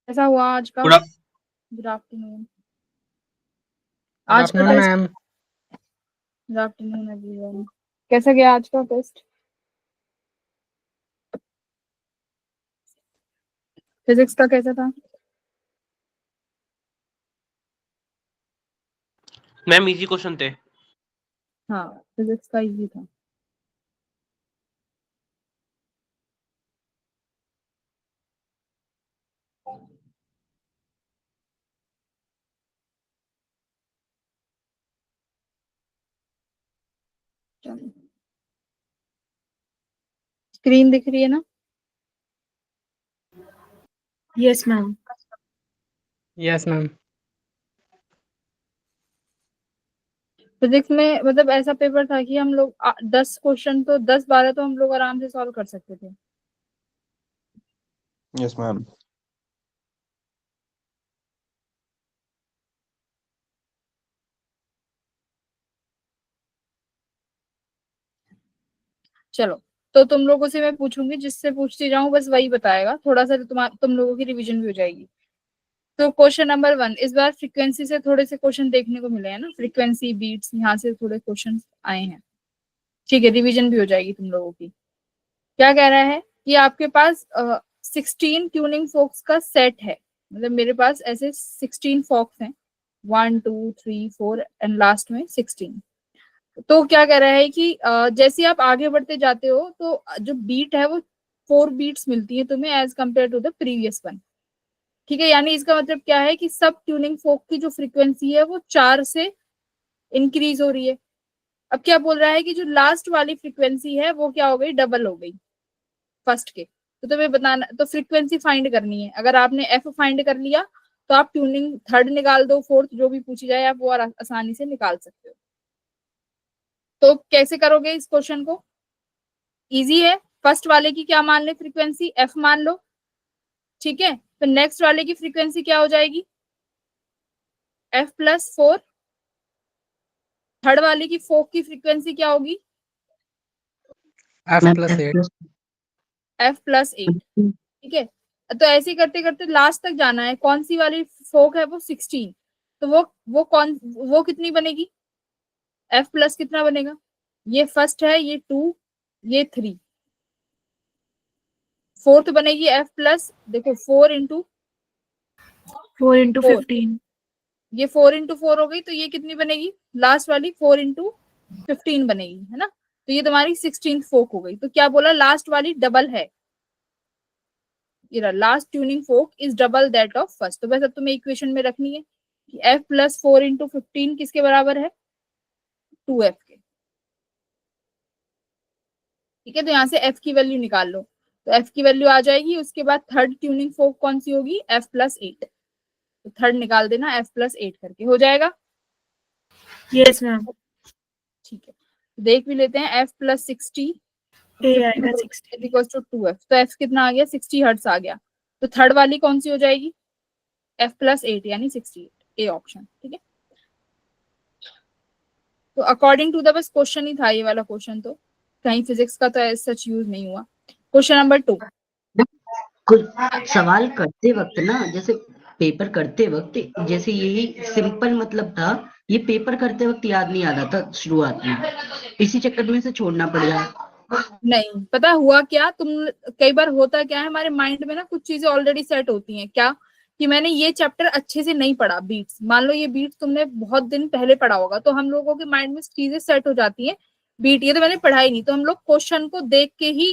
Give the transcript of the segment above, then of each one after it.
कैसा हुआ आज का? Good good afternoon. गुड आज का afternoon test. Ma'am. Good afternoon everyone. कैसा गया आज का टेस्ट? फिजिक्स का कैसा था? मैम इजी क्वेश्चन थे। हाँ, फिजिक्स का इजी था। चलो, स्क्रीन दिख रही है ना? Yes ma'am. Yes ma'am. Physics में मतलब ऐसा पेपर था कि हम लोग 10 क्वेश्चन तो 10-12 तो हम लोग आराम से सॉल्व कर सकते थे। Yes ma'am. चलो, तो तुम लोगों से मैं पूछूंगी, जिससे पूछती जाऊं बस वही बताएगा, थोड़ा सा तुम लोगों की रिवीजन भी हो जाएगी। तो क्वेश्चन नंबर 1, इस बार फ्रीक्वेंसी से थोड़े से क्वेश्चन देखने को मिले हैं ना, फ्रीक्वेंसी बीट्स, यहाँ से थोड़े क्वेश्चन आए हैं। ठीक है, रिवीजन भी हो जाएगी तुम लोगों की। क्या कह रहा है कि आपके पास 16 ट्यूनिंग फोक्स का सेट है। मतलब मेरे पास ऐसे 16 फोक्स हैं, 1 2 3 4 एंड लास्ट में 16। तो क्या कह रहा है कि जैसे आप आगे बढ़ते जाते हो तो जो बीट है वो 4 बीट्स मिलती है तुम्हें as compare to the previous one. ठीक है, यानी इसका मतलब क्या है कि सब ट्यूनिंग फोक की जो फ्रीक्वेंसी है वो 4 से इंक्रीज हो रही है। अब क्या बोल रहा है कि जो लास्ट वाली फ्रीक्वेंसी है वो क्या हो गई, डबल हो गई फर्स्ट के। तो तुम्हें बताना, तो फ्रीक्वेंसी फाइंड करनी है। अगर आपने एफ फाइंड कर लिया तो आप ट्यूनिंग थर्ड निकाल दो, फोर्थ जो भी पूछी जाए आप वो आसानी से निकाल सकते हो। तो कैसे करोगे इस क्वेश्चन को? इजी है। फर्स्ट वाले की क्या मान ले, फ्रीक्वेंसी एफ मान लो। ठीक है, तो नेक्स्ट वाले की फ्रीक्वेंसी क्या हो जाएगी, f+4। थर्ड वाले की फोक की फ्रीक्वेंसी क्या होगी, F+8। f+8। ठीक है, तो ऐसे करते करते लास्ट तक जाना है। कौन सी वाली फोक है, वो 16। तो वो कितनी बनेगी, f प्लस कितना बनेगा, ये फर्स्ट है, ये 2, ये 3। फोर्थ बनेगी f+, देखो 4 4 × फोर 15। ये 4 × 4 हो गई, तो ये कितनी बनेगी, लास्ट वाली 4 × 15 बनेगी, है ना। तो ये तुम्हारी 16th फोक हो गई। तो क्या बोला, लास्ट वाली डबल है, last tuning folk is double that of first. तो बस अब तुम्हें इक्वेशन में रखनी है कि f+4 × 15 किसके बराबर है, 2f के। ठीक है, तो यहाँ से f की वैल्यू निकाल लो। तो f की वैल्यू आ जाएगी। उसके बाद थर्ड ट्यूनिंग फोक कौन सी होगी, f+8। तो थर्ड निकाल देना, f+8 करके हो जाएगा। Yes ma'am. ठीक है, तो देख भी लेते हैं, f+60 ए आएगा 60। To 2f। तो f कितना आ गया, 60 हर्ट्स आ गया। तो थर्ड वाली कौन सी हो जाएगी, f+8 यानी 68, ए ऑप्शन। ठीक है, तो अकॉर्डिंग टू द, बस क्वेश्चन ही था ये वाला क्वेश्चन, तो कहीं फिजिक्स का तो सच यूज नहीं हुआ। Question number 2। कुछ सवाल करते वक्त ना, जैसे पेपर करते वक्त, जैसे यही सिंपल मतलब था, ये पेपर करते वक्त याद नहीं आ रहा था शुरुआत में, इसी चक्कर में से छोड़ना पड़ रहा। नहीं पता हुआ क्या, तुम कई बार होता क्या है, हमारे माइंड में ना कुछ चीजें ऑलरेडी सेट होती हैं। क्या कि मैंने ये चैप्टर अच्छे से नहीं पढ़ा, बीट्स मान लो, ये बीट्स तुमने बहुत दिन पहले पढ़ा होगा, तो हम लोगों के माइंड में चीजें सेट हो जाती हैं। बीट ये तो मैंने पढ़ा ही नहीं, तो हम लोग क्वेश्चन को देख के ही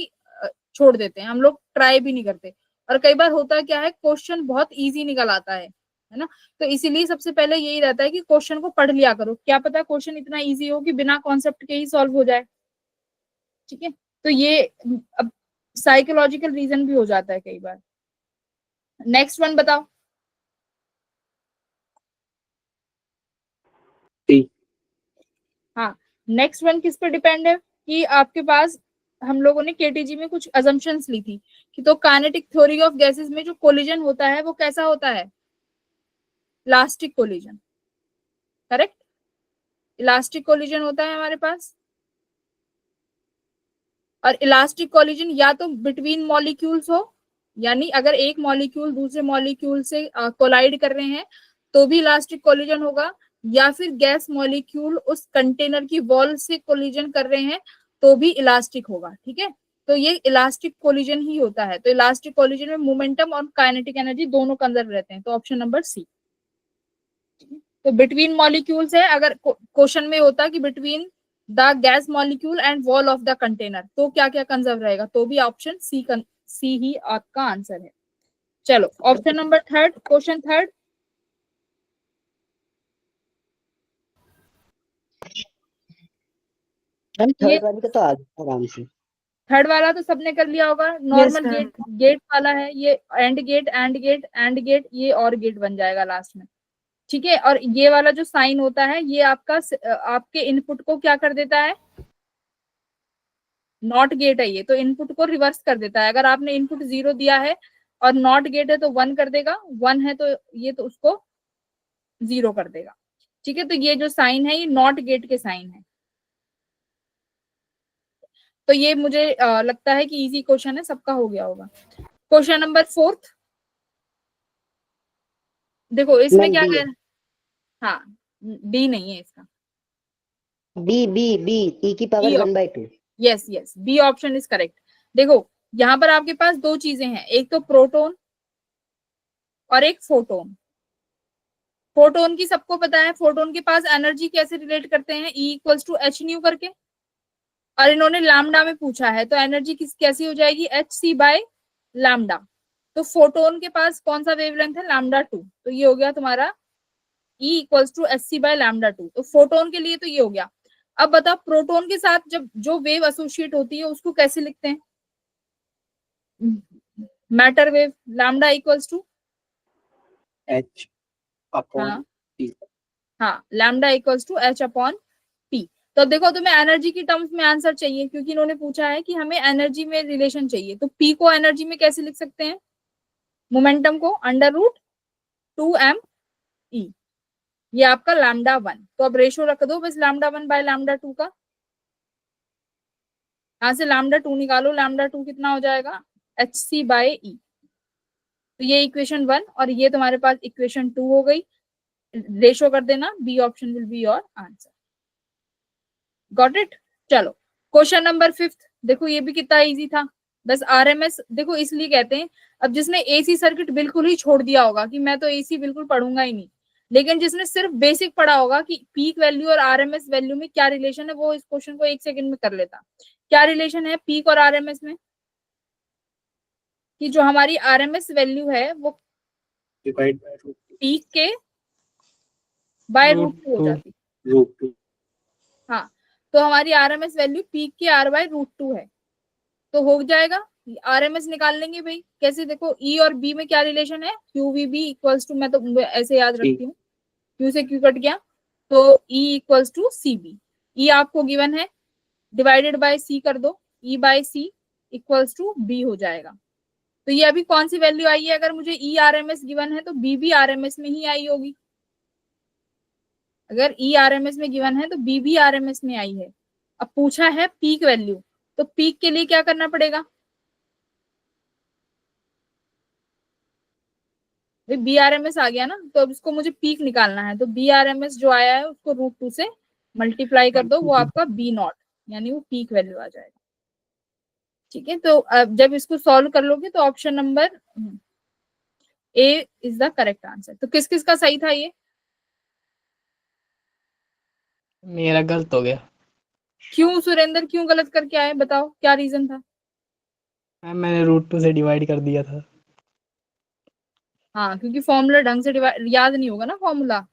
छोड़ देते हैं, हम लोग ट्राई भी नहीं करते। और कई बार होता क्या है, क्वेश्चन बहुत ईजी निकल आता है ना। तो इसीलिए सबसे पहले यही रहता है कि क्वेश्चन को पढ़ लिया करो, क्या पता क्वेश्चन इतना ईजी हो कि बिना कॉन्सेप्ट के ही सॉल्व हो जाए। ठीक है, तो ये अब साइकोलॉजिकल रीजन भी हो जाता है कई बार। नेक्स्ट वन बताओ। हाँ, नेक्स्ट वन किस पे डिपेंड है कि आपके पास, हम लोगों ने केटीजी में कुछ अजम्पशंस ली थी कि तो काइनेटिक थ्योरी ऑफ गैसेस में जो कोलिजन होता है वो कैसा होता है, elastic collision. Correct, elastic collision होता है हमारे पास। और इलास्टिक कोलिजन या तो बिटवीन मॉलिक्यूल्स हो यानी अगर एक मॉलिक्यूल दूसरे मॉलिक्यूल से कोलाइड कर रहे हैं तो भी इलास्टिक कोलिजन होगा, या फिर गैस मॉलिक्यूल उस कंटेनर की वॉल से कोलिजन कर रहे हैं तो भी इलास्टिक होगा। ठीक है, तो ये इलास्टिक कोलिजन ही होता है। तो इलास्टिक कोलिजन में मोमेंटम और काइनेटिक एनर्जी दोनों कंजर्व रहते हैं। तो ऑप्शन नंबर सी। तो बिटवीन मॉलिक्यूल्स है, अगर क्वेश्चन में होता कि between the gas molecule and wall of the container तो क्या क्या कंजर्व रहेगा, तो भी ऑप्शन सी ही आपका आंसर है। चलो option number third, question third. Ma'am ये थर्ड वाली का तो आ गया आराम से। थर्ड वाला तो सबने कर लिया होगा। Normal ma'am. गेट वाला है ये, and gate and gate and gate, ये और गेट बन जाएगा लास्ट में। ठीक है, और ये वाला जो साइन होता है ये आपका आपके इनपुट को क्या कर देता है, नॉट गेट है ये, तो इनपुट को रिवर्स कर देता है। अगर आपने इनपुट 0 दिया है और नॉट गेट है तो 1 कर देगा, 1 है तो ये तो उसको 0 कर देगा। ठीक है, तो ये जो साइन है ये नॉट गेट के साइन है। तो ये मुझे लगता है कि इजी क्वेश्चन है, सबका हो गया होगा। क्वेश्चन नंबर फोर्थ, देखो इसमें मैम क्या बी कह रहा है, हाँ डी नहीं है इसका, बी बी बी ई की power E 1/2। Yes yes, B option is correct. देखो यहाँ पर आपके पास दो चीजें हैं, एक तो प्रोटॉन और एक फोटोन। फोटोन की सबको पता है, फोटोन के पास एनर्जी कैसे रिलेट करते हैं, E equals to H nu करके, और इन्होंने लैम्डा में पूछा है तो एनर्जी कैसी हो जाएगी, एच सी बाय लैम्डा। तो फोटोन के पास कौन सा वेवलेंथ है, लैम्डा 2, तो ये हो गया तुम्हारा E equals to H C by lambda 2। तो फोटोन के लिए तो ये हो गया। अब बताओ प्रोटोन के साथ जब जो वेव एसोसिएट होती है उसको कैसे लिखते हैं, matter wave, lambda equals to H upon हाँ P। हाँ, lambda equals to H upon P. तो देखो तुम्हें एनर्जी की टर्म्स में आंसर चाहिए, क्योंकि इन्होंने पूछा है कि हमें एनर्जी में रिलेशन चाहिए। तो पी को एनर्जी में कैसे लिख सकते हैं, मोमेंटम को √2m ई, ये आपका लैम्डा 1। तो अब रेशो रख दो बस लैम्डा 1 बाय लैम्डा 2 का, यहां से लैम्डा 2 निकालो, लैम्डा 2 कितना हो जाएगा, एच सी बाय ई। तो ये इक्वेशन 1 और ये तुम्हारे पास इक्वेशन 2 हो गई। रेशो कर देना, B option will be your answer. Got it. चलो क्वेश्चन नंबर 5, देखो ये भी कितना इजी था, बस आरएमएस। देखो इसलिए कहते हैं, अब जिसने एसी सर्किट बिल्कुल ही छोड़ दिया होगा कि मैं तो एसी बिल्कुल पढ़ूंगा ही नहीं, लेकिन जिसने सिर्फ बेसिक पढ़ा होगा कि पीक वैल्यू और आरएमएस वैल्यू में क्या रिलेशन है, वो इस क्वेश्चन को 1 सेकंड में कर लेता। क्या रिलेशन है पीक और आरएमएस में, कि जो हमारी आरएमएस वैल्यू है वो डिवाइड बाय पीक के बाय √2 हो √2। जाती है। √2। हाँ, तो हमारी आरएमएस वैल्यू पीक के r बाय √2 है, तो हो जाएगा। आरएमएस निकाल लेंगे भाई कैसे, देखो ई और बी में क्या रिलेशन है, Q V B equals to, मैं तो ऐसे याद रखती हूँ, क्यू से क्यू कट गया तो E equals to C B. E आपको गिवन है, डिवाइडेड बाय सी कर दो, E by C equals to B हो जाएगा। तो ये अभी कौन सी वैल्यू आई है, अगर मुझे ई आरएमएस गिवन है तो बी भी आरएमएस में ही आई होगी। अगर ई आरएमएस में गिवन है तो बी भी आरएमएस में आई है। अब पूछा है पीक वैल्यू, तो पीक के लिए क्या करना पड़ेगा, भाई बी आरएमएस आ गया ना, तो अब इसको मुझे पीक निकालना है। तो बी आरएमएस जो आया है उसको √2 से मल्टीप्लाई कर दो, वो आपका बी नॉट, यानी वो पीक वैल्यू आ जाएगा। ठीक है, तो अब जब इसको सॉल्व कर लोगे तो option number A is the correct answer. तो किस किस का सही था ये, मेरा गलत हो गया क्यों सुरेंद्र, क्यों गलत करके आए, बताओ क्या रीजन था। मैम, मैंने √2 से डिवाइड कर दिया था। हाँ, क्योंकि फॉर्मूला ढंग से याद नहीं होगा ना फॉर्मूला,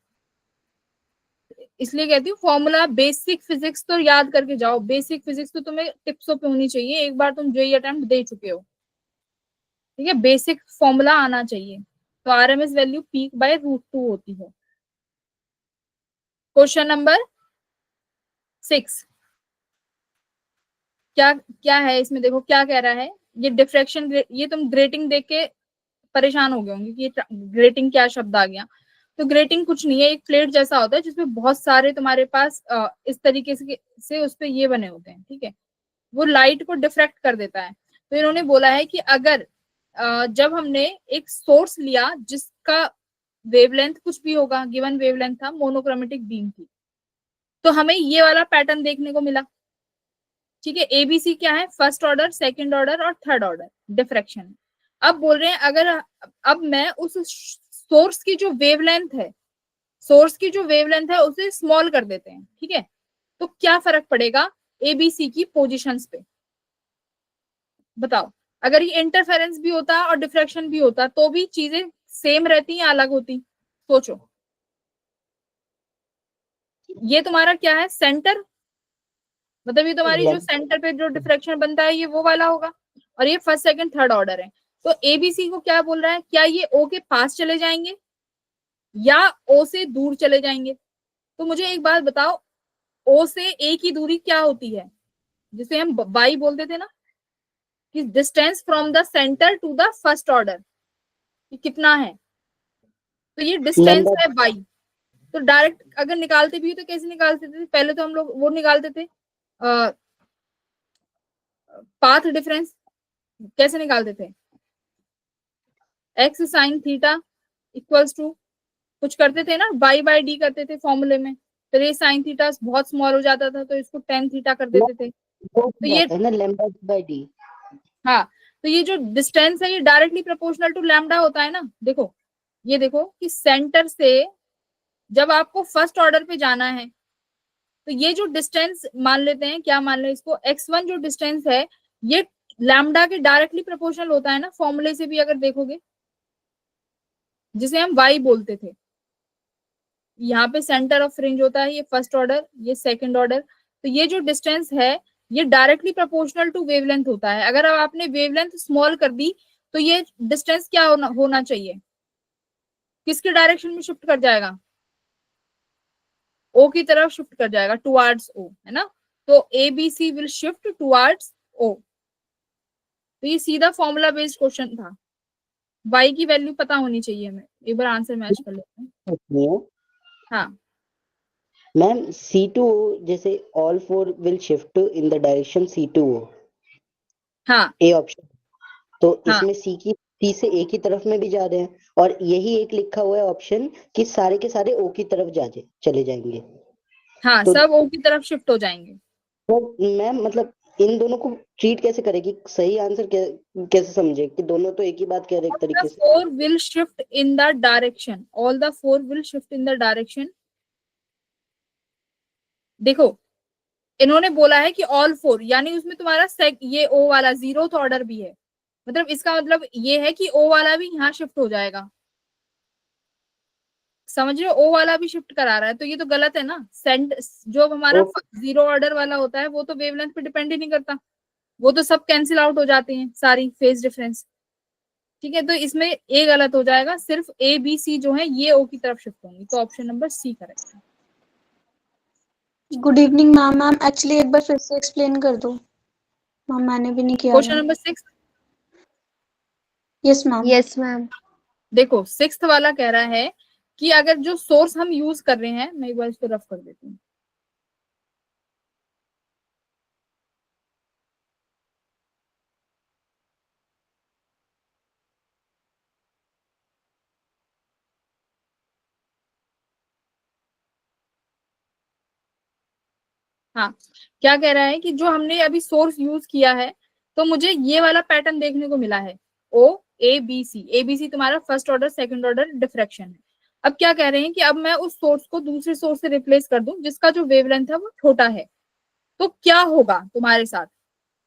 इसलिए कहती हूँ फॉर्मूला बेसिक फिजिक्स तो याद करके जाओ। बेसिक फिजिक्स तो तुम्हें टिप्सों पे होनी चाहिए, एक बार तुम जेईई अटेम्प्ट दे चुके हो, ठीक है, बेसिक फॉर्मूला आना चाहिए। तो आरएमएस वैल्यू पीक बाय √2 होती है। क्वेश्चन नंबर 6, क्या क्या है इसमें, देखो क्या कह रहा है, ये डिफ्रैक्शन, ये तुम ग्रेटिंग देख के परेशान हो गए होंगे कि ये ग्रेटिंग क्या शब्द आ गया। तो ग्रेटिंग कुछ नहीं है, एक प्लेट जैसा होता है जिसमें बहुत सारे तुम्हारे पास इस तरीके से उस पे ये बने होते हैं, ठीक है, वो लाइट को डिफ्रैक्ट कर देता है। तो इन्होंने बोला है कि अगर जब हमने एक सोर्स लिया जिसका वेवलेंथ कुछ भी होगा, गिवन वेवलेंथ था, मोनोक्रोमेटिक बीम थी, तो हमें ये वाला पैटर्न देखने को मिला। ठीक है, एबीसी क्या है? फर्स्ट ऑर्डर, सेकंड ऑर्डर और थर्ड ऑर्डर डिफ्रैक्शन। अब बोल रहे हैं अगर अब मैं उस सोर्स की जो वेवलेंथ है, सोर्स की जो वेवलेंथ है उसे स्मॉल कर देते हैं, ठीक है, तो क्या फर्क पड़ेगा एबीसी की पोजीशंस पे? बताओ। अगर ये इंटरफेरेंस भी होता और डिफ्रैक्शन भी होता तो भी चीजें सेम रहती या अलग होती? सोचो। ये तुम्हारा क्या है? सेंटर, मतलब ये तुम्हारी जो सेंटर पे जो डिफ्रैक्शन बनता है ये वो वाला होगा, और ये फर्स्ट सेकंड थर्ड ऑर्डर है। तो एबीसी को क्या बोल रहा है? क्या ये ओ के पास चले जाएंगे या ओ से दूर चले जाएंगे? तो मुझे एक बात बताओ, ओ से ए की दूरी क्या होती है, जिसे हम वाई बोलते थे ना, कि distance from the centre to the first order कितना है? तो ये डिस्टेंस है वाई। तो डायरेक्ट अगर निकालते भी तो कैसे निकालते थे? पहले तो हम लोग वो निकालते थे पाथ डिफरेंस। कैसे निकालते थे? X sine theta equals to कुछ करते थे ना, बाई बाई डी करते थे फॉर्मूले में, फिर ये साइन थीटा बहुत स्मॉल हो जाता था तो इसको टेन थीटा कर देते थे। तो ये है ना लैम्डा बाय डी। हाँ, तो ये जो डिस्टेंस है ये डायरेक्टली प्रोपोर्शनल टू लैम्डा होता है ना। देखो, ये देखो कि सेंटर से जब आपको फर्स्ट ऑर्डर पे जाना है तो ये जो डिस्टेंस मान लेते हैं, क्या मान लें इसको, x1 जो डिस्टेंस है ये लैम्डा के डायरेक्टली प्रोपोर्शनल होता है ना, फॉर्मूले से भी अगर देखोगे, जिसे हम y बोलते थे। यहाँ पे सेंटर ऑफ फ्रिंज होता है, ये फर्स्ट ऑर्डर, ये सेकंड ऑर्डर। तो ये जो डिस्टेंस है ये डायरेक्टली प्रोपोर्शनल टू वेवलेंथ होता है। अगर अब आपने वेवलेंथ स्मॉल कर दी तो ये डिस्टेंस क्या होना चाहिए? किसके डायरेक्शन में शिफ्ट कर जाएगा? ओ की तरफ शिफ्ट कर जाएगा, टुवार्ड्स ओ, है ना। तो A B C will shift towards O. तो ये सीधा फॉर्मूला बेस्ड क्वेश्चन था। y की वैल्यू पता होनी चाहिए हमें। एक बार आंसर मैच कर लेते हैं। हाँ, मैम C2 जैसे all four will shift in the direction C2O, हाँ, ए ऑप्शन। तो हाँ, इसमें सी से ए की तरफ में भी जा रहे हैं, और यही एक लिखा हुआ है ऑप्शन कि सारे के सारे ओ की तरफ चले जाएंगे। हाँ, तो सब ओ की तरफ शिफ्ट हो जाएंगे। तो मैम मतलब इन दोनों को ट्रीट कैसे करेगी? सही आंसर कैसे समझे कि दोनों तो एक ही बात कह रहे एक तरीके से? Four will shift in the direction, all the four will shift in the direction. देखो, इन्होंने बोला है कि ऑल फोर, यानी उसमें तुम्हारा ये ओ वाला जीरोथ ऑर्डर भी है, मतलब इसका मतलब ये है कि ओ वाला भी यहाँ शिफ्ट हो जाएगा। समझ रहे हो? ओ वाला भी शिफ्ट करा रहा है, तो ये तो गलत है ना। सेंट जो हमारा जीरो ऑर्डर वाला होता है वो तो वेवलेंथ पे डिपेंड ही नहीं करता, वो तो सब कैंसिल आउट हो जाती हैं सारी फेज डिफरेंस। ठीक है, तो इसमें ए गलत हो जाएगा, सिर्फ ए बी सी जो है ये ओ की तरफ शिफ्ट होंगी। तो ऑप्शन नंबर सी करेक्ट है। Good evening ma'am. Ma'am actually एक बार फिर से एक्सप्लेन कर दो मैम, मैंने भी नहीं किया क्वेश्चन था। Number 6। Yes ma'am. Yes ma'am. देखो, 6th वाला कह रहा है कि अगर जो सोर्स हम यूज कर रहे हैं, मैं एक बार इसको रफ कर देती हूँ। हाँ, क्या कह रहा है कि जो हमने अभी सोर्स यूज किया है तो मुझे ये वाला पैटर्न देखने को मिला है, ओ ए बी सी। ए बी सी तुम्हारा first order second order diffraction है। अब क्या कह रहे हैं कि अब मैं उस सोर्स को दूसरे सोर्स से रिप्लेस कर दूं जिसका जो वेवलेंथ है वो छोटा है, तो क्या होगा तुम्हारे साथ?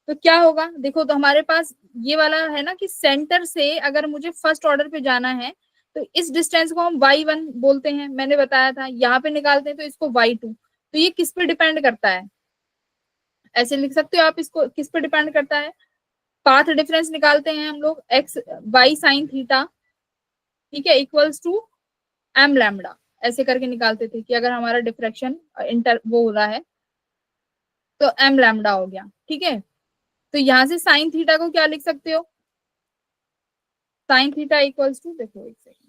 तो क्या होगा? देखो, तो हमारे पास ये वाला है ना कि सेंटर से अगर मुझे फर्स्ट ऑर्डर पे जाना है तो इस डिस्टेंस को हम y1 बोलते हैं, मैंने बताया था। यहाँ पे निकालते हैं तो इसको y2। तो ये किस पे डिपेंड करता है? ऐसे लिख सकते हो आप इसको, किस पे डिपेंड करता है? पाथ डिफरेंस निकालते हैं हम लोग, एक्स वाई साइन थीटा, ठीक है, इक्वल्स टू एम लैम्डा, ऐसे करके निकालते थे कि अगर हमारा डिफ्रैक्शन इंटर वो हो रहा है तो एम लैम्डा हो गया। ठीक है, तो यहां से साइन थीटा को क्या लिख सकते हो? साइन थीटा इक्वल्स टू, देखो एक second,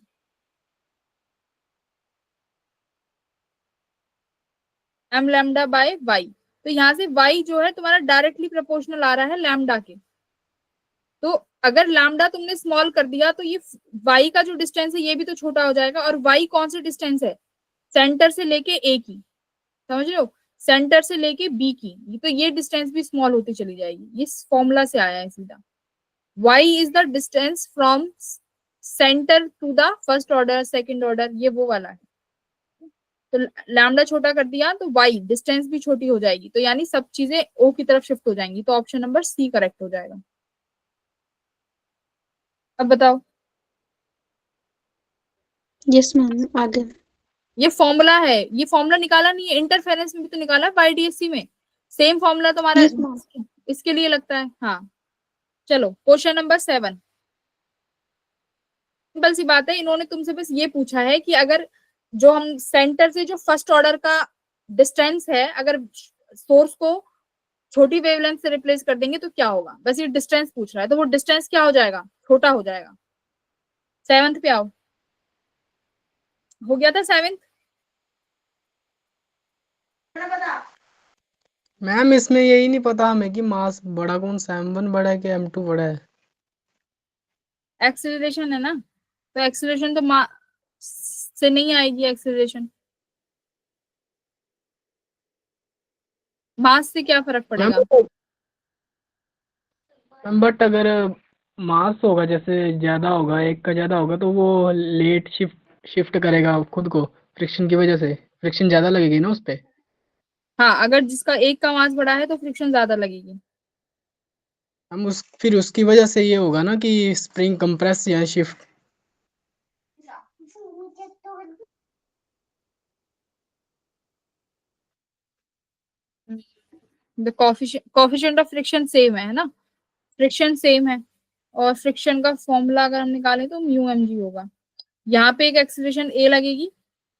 M lambda by Y. तो यहाँ से वाई जो है तुम्हारा डायरेक्टली प्रोपोर्शनल आ रहा है लैम्डा के, तो अगर लैम्डा तुमने स्मॉल कर दिया तो ये y का जो डिस्टेंस है ये भी तो छोटा हो जाएगा, और y कौन सी डिस्टेंस है, सेंटर से लेके a की, समझ रहे हो, सेंटर से लेके b की, तो ये डिस्टेंस भी स्मॉल होती चली जाएगी। ये फॉर्मूला से आया है सीधा, y is the distance from centre to the first order second order, ये वो वाला है। तो लैम्डा छोटा कर दिया तो y डिस्टेंस भी छोटी हो जाएगी, तो यानी सब चीजें o की तरफ शिफ्ट हो जाएंगी, तो ऑप्शन नंबर सी करेक्ट हो जाएगा। अब बताओ, यस मैम आगे। ये फॉर्मूला है, ये फॉर्मूला निकाला नहीं है, इंटरफेरेंस में भी तो निकाला है YDSC में, सेम फॉर्मूला तुम्हारा Yes, ma'am. इसके लिए लगता है। हाँ चलो क्वेश्चन नंबर 7, सिंपल सी बात है, इन्होंने तुमसे बस ये पूछा है कि अगर जो हम सेंटर से जो फर्स्ट ऑर्डर का डिस्टेंस है, अगर सोर्स को छोटी वेवलेंथ से रिप्लेस कर देंगे तो क्या होगा, बस ये डिस्टेंस पूछ रहा है, तो वो डिस्टेंस क्या हो जाएगा, छोटा हो जाएगा। 7th पे आओ, हो गया था 7th। मैम इसमें यही नहीं पता हमें कि मास बड़ा कौन सा है, m1 बड़ा है कि m2 बड़ा है। एक्सेलरेशन है ना, तो एक्सेलरेशन तो मास से नहीं आएगी, एक्सेलरेशन मास से क्या फर्क पड़ेगा। मैम बट अगर मास होगा, जैसे ज्यादा होगा, एक का ज्यादा होगा, तो वो लेट शिफ्ट करेगा खुद को, फ्रिक्शन की वजह से फ्रिक्शन ज्यादा लगेगी ना उस पे। हाँ, अगर जिसका एक का मास बड़ा है तो फ्रिक्शन ज्यादा लगेगी। हम फिर उसकी वजह से ये होगा ना कि स्प्रिंग कंप्रेस या shift. The coefficient of friction same है ना, फ्रिक्शन सेम है, और फ्रिक्शन का फॉर्मूला अगर हम निकालें तो म्यू mg होगा। यहाँ पे एक एक्सीलरेशन a लगेगी।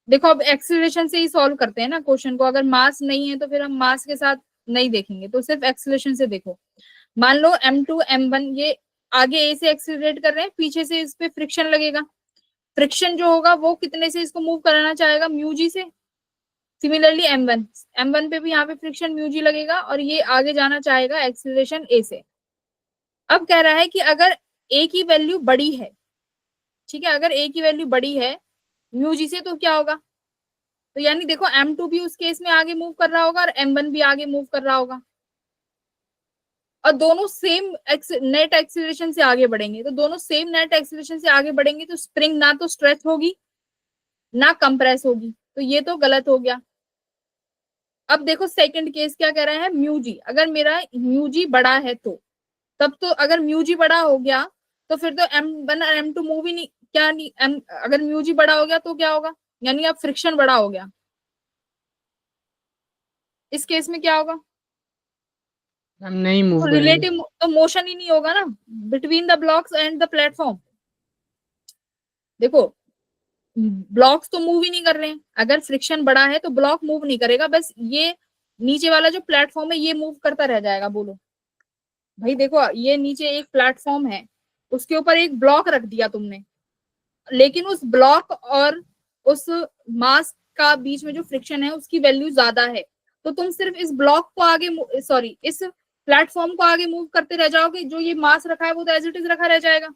देखो अब एक्सीलरेशन से ही सॉल्व करते हैं ना क्वेश्चन को, अगर मास नहीं है तो फिर हम मास के साथ नहीं देखेंगे, तो सिर्फ एक्सीलरेशन से देखो। मान लो m2 m1 ये आगे a से एक्सीलरेट कर रहे हैं, पीछे से इस पे फ्रिक्शन लगेगा, फ्रिक्शन जो होगा वो कितने से इसको मूव कराना चाहेगा, म्यू जी से। सिमिलरली m1 पे भी यहाँ पे फ्रिक्शन म्यू जी लगेगा, और ये आगे जाना चाहेगा एक्सीलरेशन a से। अब कह रहा है कि अगर a की वैल्यू बड़ी है, ठीक है, अगर a की वैल्यू बड़ी है म्यू जी से, तो क्या होगा, तो यानी देखो m2 भी उस केस में आगे मूव कर रहा होगा और m1 भी आगे मूव कर रहा होगा, और दोनों सेम नेट एक्सीलरेशन से आगे बढ़ेंगे, तो दोनों सेम नेट एक्सीलरेशन से आगे बढ़ेंगे तो स्प्रिंग ना तो स्ट्रेच होगी ना कंप्रेस होगी, तो ये तो गलत हो गया। अब देखो सेकंड केस क्या कह रहा है, म्यू जी, अगर मेरा म्यू जी बड़ा है तो, तब तो अगर म्यू जी बड़ा हो गया तो फिर तो m1 और m2 मूव ही नहीं, क्या नहीं अगर म्यू जी बड़ा हो गया तो क्या होगा, यानी अब फ्रिक्शन बड़ा हो गया। इस केस में क्या होगा, हम नहीं मूव तो करेंगे। रिलेटिव तो मोशन ही नहीं होगा ना between the blocks and the platform. देखो ब्लॉक्स तो मूव ही नहीं कर रहे हैं, अगर फ्रिक्शन बड़ा है तो ब्लॉक मूव नहीं करेगा, बस ये नीचे वाला जो प्लेटफॉर्म है ये मूव करता रह जाएगा। बोलो भाई, देखो ये नीचे एक प्लेटफॉर्म है, उसके ऊपर एक ब्लॉक रख दिया तुमने, लेकिन उस ब्लॉक और उस मास का बीच में जो फ्रिक्शन है उसकी वैल्यू ज्यादा है, तो तुम सिर्फ इस ब्लॉक को आगे इस प्लेटफॉर्म को आगे मूव करते रह जाओगे, जो ये मास रखा है वो तो एज इट इज रखा रह जाएगा।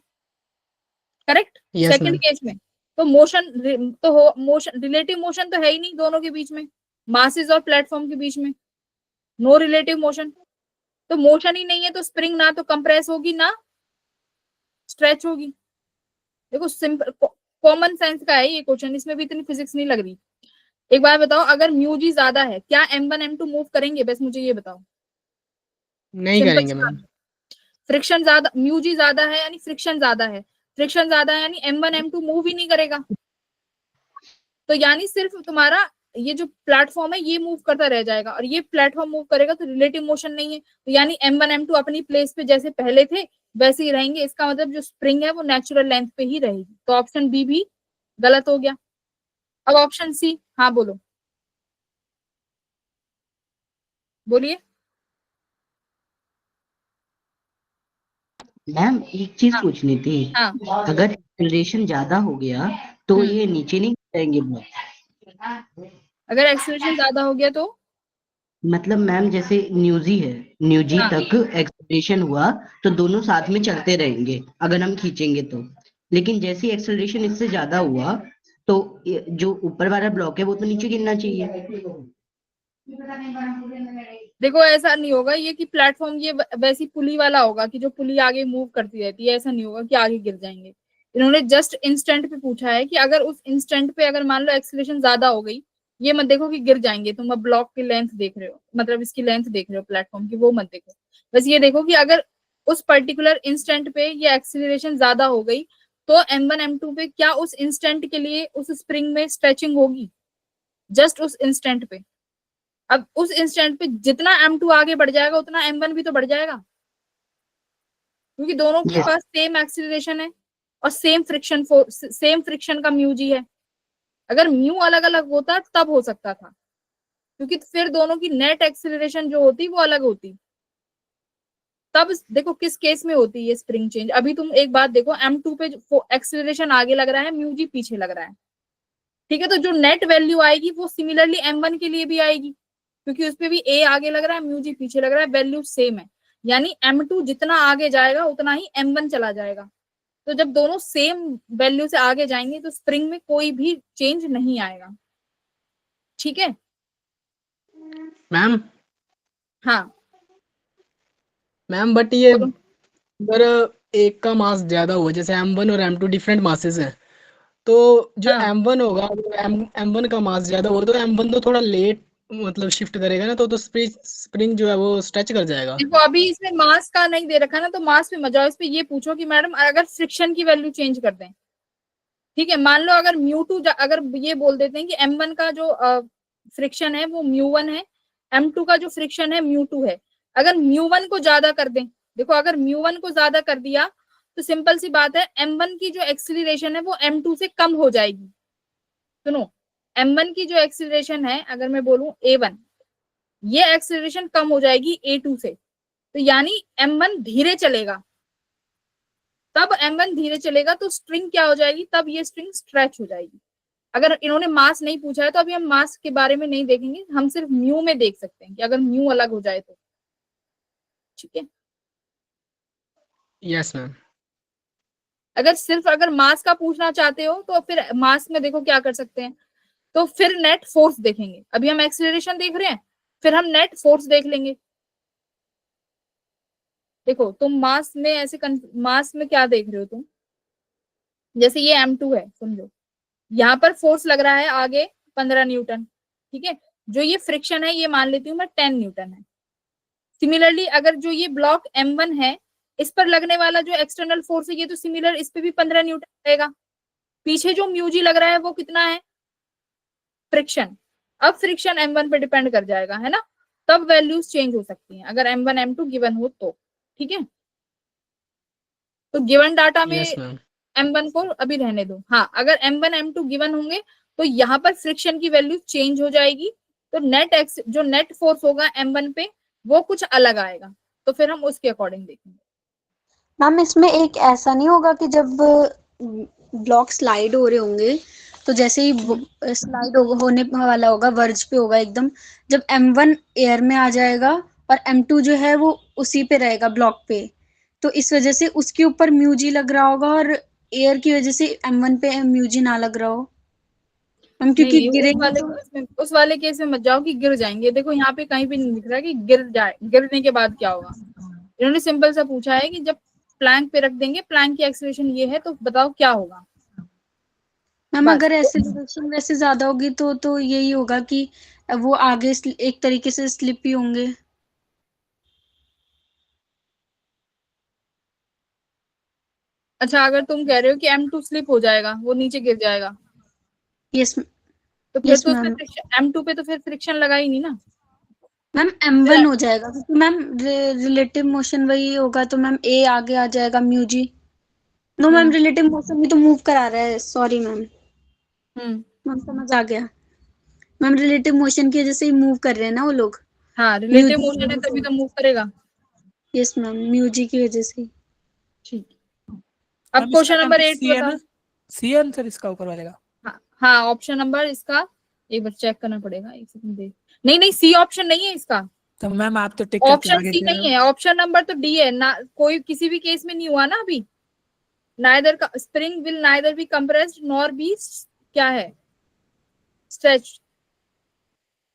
Correct. Yes, second ma'am. Case में तो मोशन रिलेटिव मोशन तो है ही नहीं दोनों के बीच में, मासेस और प्लेटफॉर्म के बीच में नो रिलेटिव मोशन, तो मोशन ही नहीं है तो स्प्रिंग ना तो कंप्रेस होगी ना स्ट्रेच होगी। देखो सिंपल कॉमन सेंस का है ये क्वेश्चन, इसमें भी इतनी फिजिक्स नहीं लग रही। एक बार बताओ, अगर म्यू जी ज्यादा है क्या m1 m2 मूव करेंगे, बस मुझे ये बताओ। नहीं करेंगे मैम। फ्रिक्शन ज्यादा, म्यू जी ज्यादा है यानी फ्रिक्शन ज्यादा है, फ्रिक्शन ज्यादा है यानी m1 m2 मूव ही नहीं करेगा, तो यानी सिर्फ तुम्हारा ये जो प्लेटफॉर्म है ये मूव करता रह जाएगा, और ये प्लेटफॉर्म मूव करेगा, तो रिलेटिव मोशन नहीं है, तो यानी m1 m2 अपनी प्लेस पे जैसे पहले थे वैसे ही रहेंगे। इसका मतलब जो स्प्रिंग है वो नेचुरल लेंथ पे ही रहेगी, तो ऑप्शन बी भी गलत हो गया। अब ऑप्शन सी, हाँ बोलो बोलिए। मैम एक चीज पूछनी थी, हाँ अगर एक्सेलरेशन ज्यादा हो गया तो ये नीचे नहीं जाएंगे ब्लॉक? अगर एक्सीलरेशन ज्यादा हो गया तो मतलब मैम जैसे न्यूजी है, न्यूजी हाँ। तक एक्सेलरेशन हुआ तो दोनों साथ में चलते रहेंगे अगर हम खींचेंगे तो। लेकिन जैसे एक्सेलरेशन इससे ज्यादा हुआ तो जो ऊपर वाला ब्लॉक है वो तो नीचे गिरना चाहिए। देखो ऐसा नहीं होगा ये कि प्लेटफॉर्म ये वैसी पुली वाला होगा कि जो पुली आगे मूव करती रहती है, ऐसा नहीं होगा कि आगे गिर जाएंगे। इन्होंने जस्ट इंस्टेंट पे पूछा है कि अगर उस इंस्टेंट पे अगर मान लो एक्सीलरेशन ज्यादा हो गई, ये मत देखो कि गिर जाएंगे, तुम अब ब्लॉक की लेंथ देख रहे हो, मतलब इसकी लेंथ देख रहे हो प्लेटफॉर्म की, वो मत देखो। बस ये देखो कि अगर उस पर्टिकुलर इंस्टेंट पे ये एक्सीलरेशन ज्यादा हो गई तो M1 M2 पे क्या उस इंस्टेंट के लिए उस स्प्रिंग में स्ट्रेचिंग होगी, जस्ट उस इंस्टेंट पे। अब उस इंस्टेंट पे जितना M2 आगे बढ़ जाएगा उतना M1 भी तो बढ़ जाएगा, क्योंकि दोनों के Yes. पास सेम एक्सीलरेशन है और सेम फ्रिक्शन का म्यू जी है। अगर म्यू अलग अलग होता तब हो सकता था, क्योंकि फिर दोनों की नेट एक्सीलरेशन जो होती वो अलग होती। तब देखो किस केस में होती है स्प्रिंग चेंज। अभी तुम एक बात देखो, M2 पे एक्सीलरेशन आगे लग रहा है, म्यू जी पीछे लग रहा है, ठीक है, तो जो नेट वैल्यू आएगी वो सिमिलरली M1 के लिए भी आएगी, क्योंकि उसपे भी A आगे लग रहा है, म्यू जी पीछे लग रहा है, वैल्यू सेम है। यानी M2 जितना आगे जाएगा उतना ही M1 चला जाएगा। तो जब दोनों सेम वैल्यू से आगे जाएंगे तो स्प्रिंग में कोई भी चेंज नहीं आएगा, ठीक है। मैम हाँ मैम बट ये बोलो। अगर एक का मास ज्यादा हुआ, जैसे M1 और M2 डिफरेंट मासेस हैं, तो जो हाँ M1 होगा, M1 का मास ज्यादा हो तो M1 तो थोड़ा लेट मतलब शिफ्ट करेगा ना, तो स्प्रिंग जो है वो स्ट्रेच कर जाएगा। देखो अभी इसमें मास का नहीं दे रखा ना, तो मास पे मत जाओ, इस पे ये पूछो कि मैडम अगर फ्रिक्शन की वैल्यू चेंज कर दें, ठीक है, मान लो अगर μ2 अगर ये बोल देते हैं कि M1 का जो फ्रिक्शन है वो μ1 है, M2 का जो फ्रिक्शन है μ2 है, अगर μ1 को ज्यादा कर दें, देखो अगर μ1 को ज्यादा कर दिया तो सिंपल सी बात है M1 की जो एक्सीलरेशन है वो M2 से कम हो जाएगी। सुनो, M1 की जो एक्सीलरेशन है अगर मैं बोलूं A1, ये एक्सीलरेशन कम हो जाएगी A2 से, तो यानी M1 धीरे चलेगा। तब M1 धीरे चलेगा तो स्ट्रिंग क्या हो जाएगी, तब ये स्ट्रिंग स्ट्रेच हो जाएगी। अगर इन्होंने मास नहीं पूछा है तो अभी हम मास के बारे में नहीं देखेंगे, हम सिर्फ म्यू में देख सकते हैं कि अगर म्यू अलग हो जाए तो, ठीक है। Yes ma'am. अगर मास का पूछना चाहते हो तो फिर मास में देखो क्या कर सकते हैं, तो फिर नेट फोर्स देखेंगे। अभी हम एक्सीलरेशन देख रहे हैं, फिर हम नेट फोर्स देख लेंगे। देखो तुम मास में ऐसे मास में क्या देख रहे हो तुम, जैसे ये M2 है समझो, यहाँ पर फोर्स लग रहा है आगे 15 न्यूटन, ठीक है, जो ये फ्रिक्शन है ये मान लेती हूँ मैं 10 न्यूटन है। सिमिलरली अगर जो ये ब्लॉक M1 है, इस पर लगने वाला जो एक्सटर्नल फोर्स है ये तो सिमिलर इस पे भी 15 न्यूटन रहेगा। पीछे जो म्यू जी लग रहा है वो कितना है, फ्रिक्शन। अब फ्रिक्शन M1 पे डिपेंड कर जाएगा, है ना, तब वैल्यूज चेंज हो सकती हैं अगर M1 M2 गिवन हो तो, ठीक है। तो गिवन डाटा में यस मैम। M1 को अभी रहने दो। हाँ, अगर M1 M2 गिवन होंगे तो यहाँ पर फ्रिक्शन की वैल्यू चेंज हो जाएगी, तो जो नेट फोर्स होगा M1 पे वो कुछ अलग आएगा, तो फिर हम उसके अकॉर्डिंग देखेंगे। मैम इसमें एक ऐसा नहीं होगा कि जब ब्लॉक स्लाइड हो रहे होंगे तो जैसे ही स्लाइड होने वाला होगा, वर्ज पे होगा एकदम, जब M1 एयर में आ जाएगा और M2 जो है वो उसी पे रहेगा ब्लॉक पे, तो इस वजह से उसके ऊपर म्यू जी लग रहा होगा और एयर की वजह से M1 पे म्यू जी ना लग रहा हो हम, क्योंकि नहीं, गिरेंगे तो उस वाले केस में मत जाओ कि गिर जाएंगे। देखो यहाँ पे कहीं भी नहीं दिख रहा कि गिरने के बाद क्या होगा। इन्होंने सिंपल सा पूछा है कि जब प्लैंक पे रख देंगे, प्लैंक की एक्सीलरेशन ये है, तो बताओ क्या होगा। मैम बस। अगर एक्सीलरेशन वैसे ज्यादा होगी तो यही होगा कि वो आगे एक तरीके से स्लिप ही होंगे। अच्छा, अगर तुम कह रहे हो कि M2 स्लिप हो जाएगा, वो नीचे गिर जाएगा, यस तो फिर यस तो मैम। M2 पे तो फिर फ्रिक्शन लगा ही नहीं ना। मैम M1 हो जाएगा क्योंकि मैम रिलेटिव मोशन वही होगा, तो मैम A आगे आ जाएगा mu G. No ma'am, relative motion भी तो मूव करा रहा है, सॉरी मैम। मैम समझ आ गया मैम, रिलेटिव मोशन की वजह से ही मूव कर रहे हैं ना वो लोग। हाँ, रिलेटिव मोशन है तभी तो मूव करेगा। यस मैम, म्यू जी की वजह से। ठीक, अब क्वेश्चन नंबर 8 सी है बताओ। ना, सी है आंसर इसका ऊपर वाले का। हाँ, ऑप्शन नंबर इसका एक बार चेक करना पड़ेगा, एक सेकंड दे। नहीं सी ऑप्शन नहीं है इसका, तो मैम आप तो टिक करके ऑप्शन आगे सी कह रहे नहीं हो। है, ऑप्शन नंबर तो डी है ना। कोई किसी भी केस में नहीं हुआ ना अभी। Neither spring will neither be compressed nor be क्या है stretched,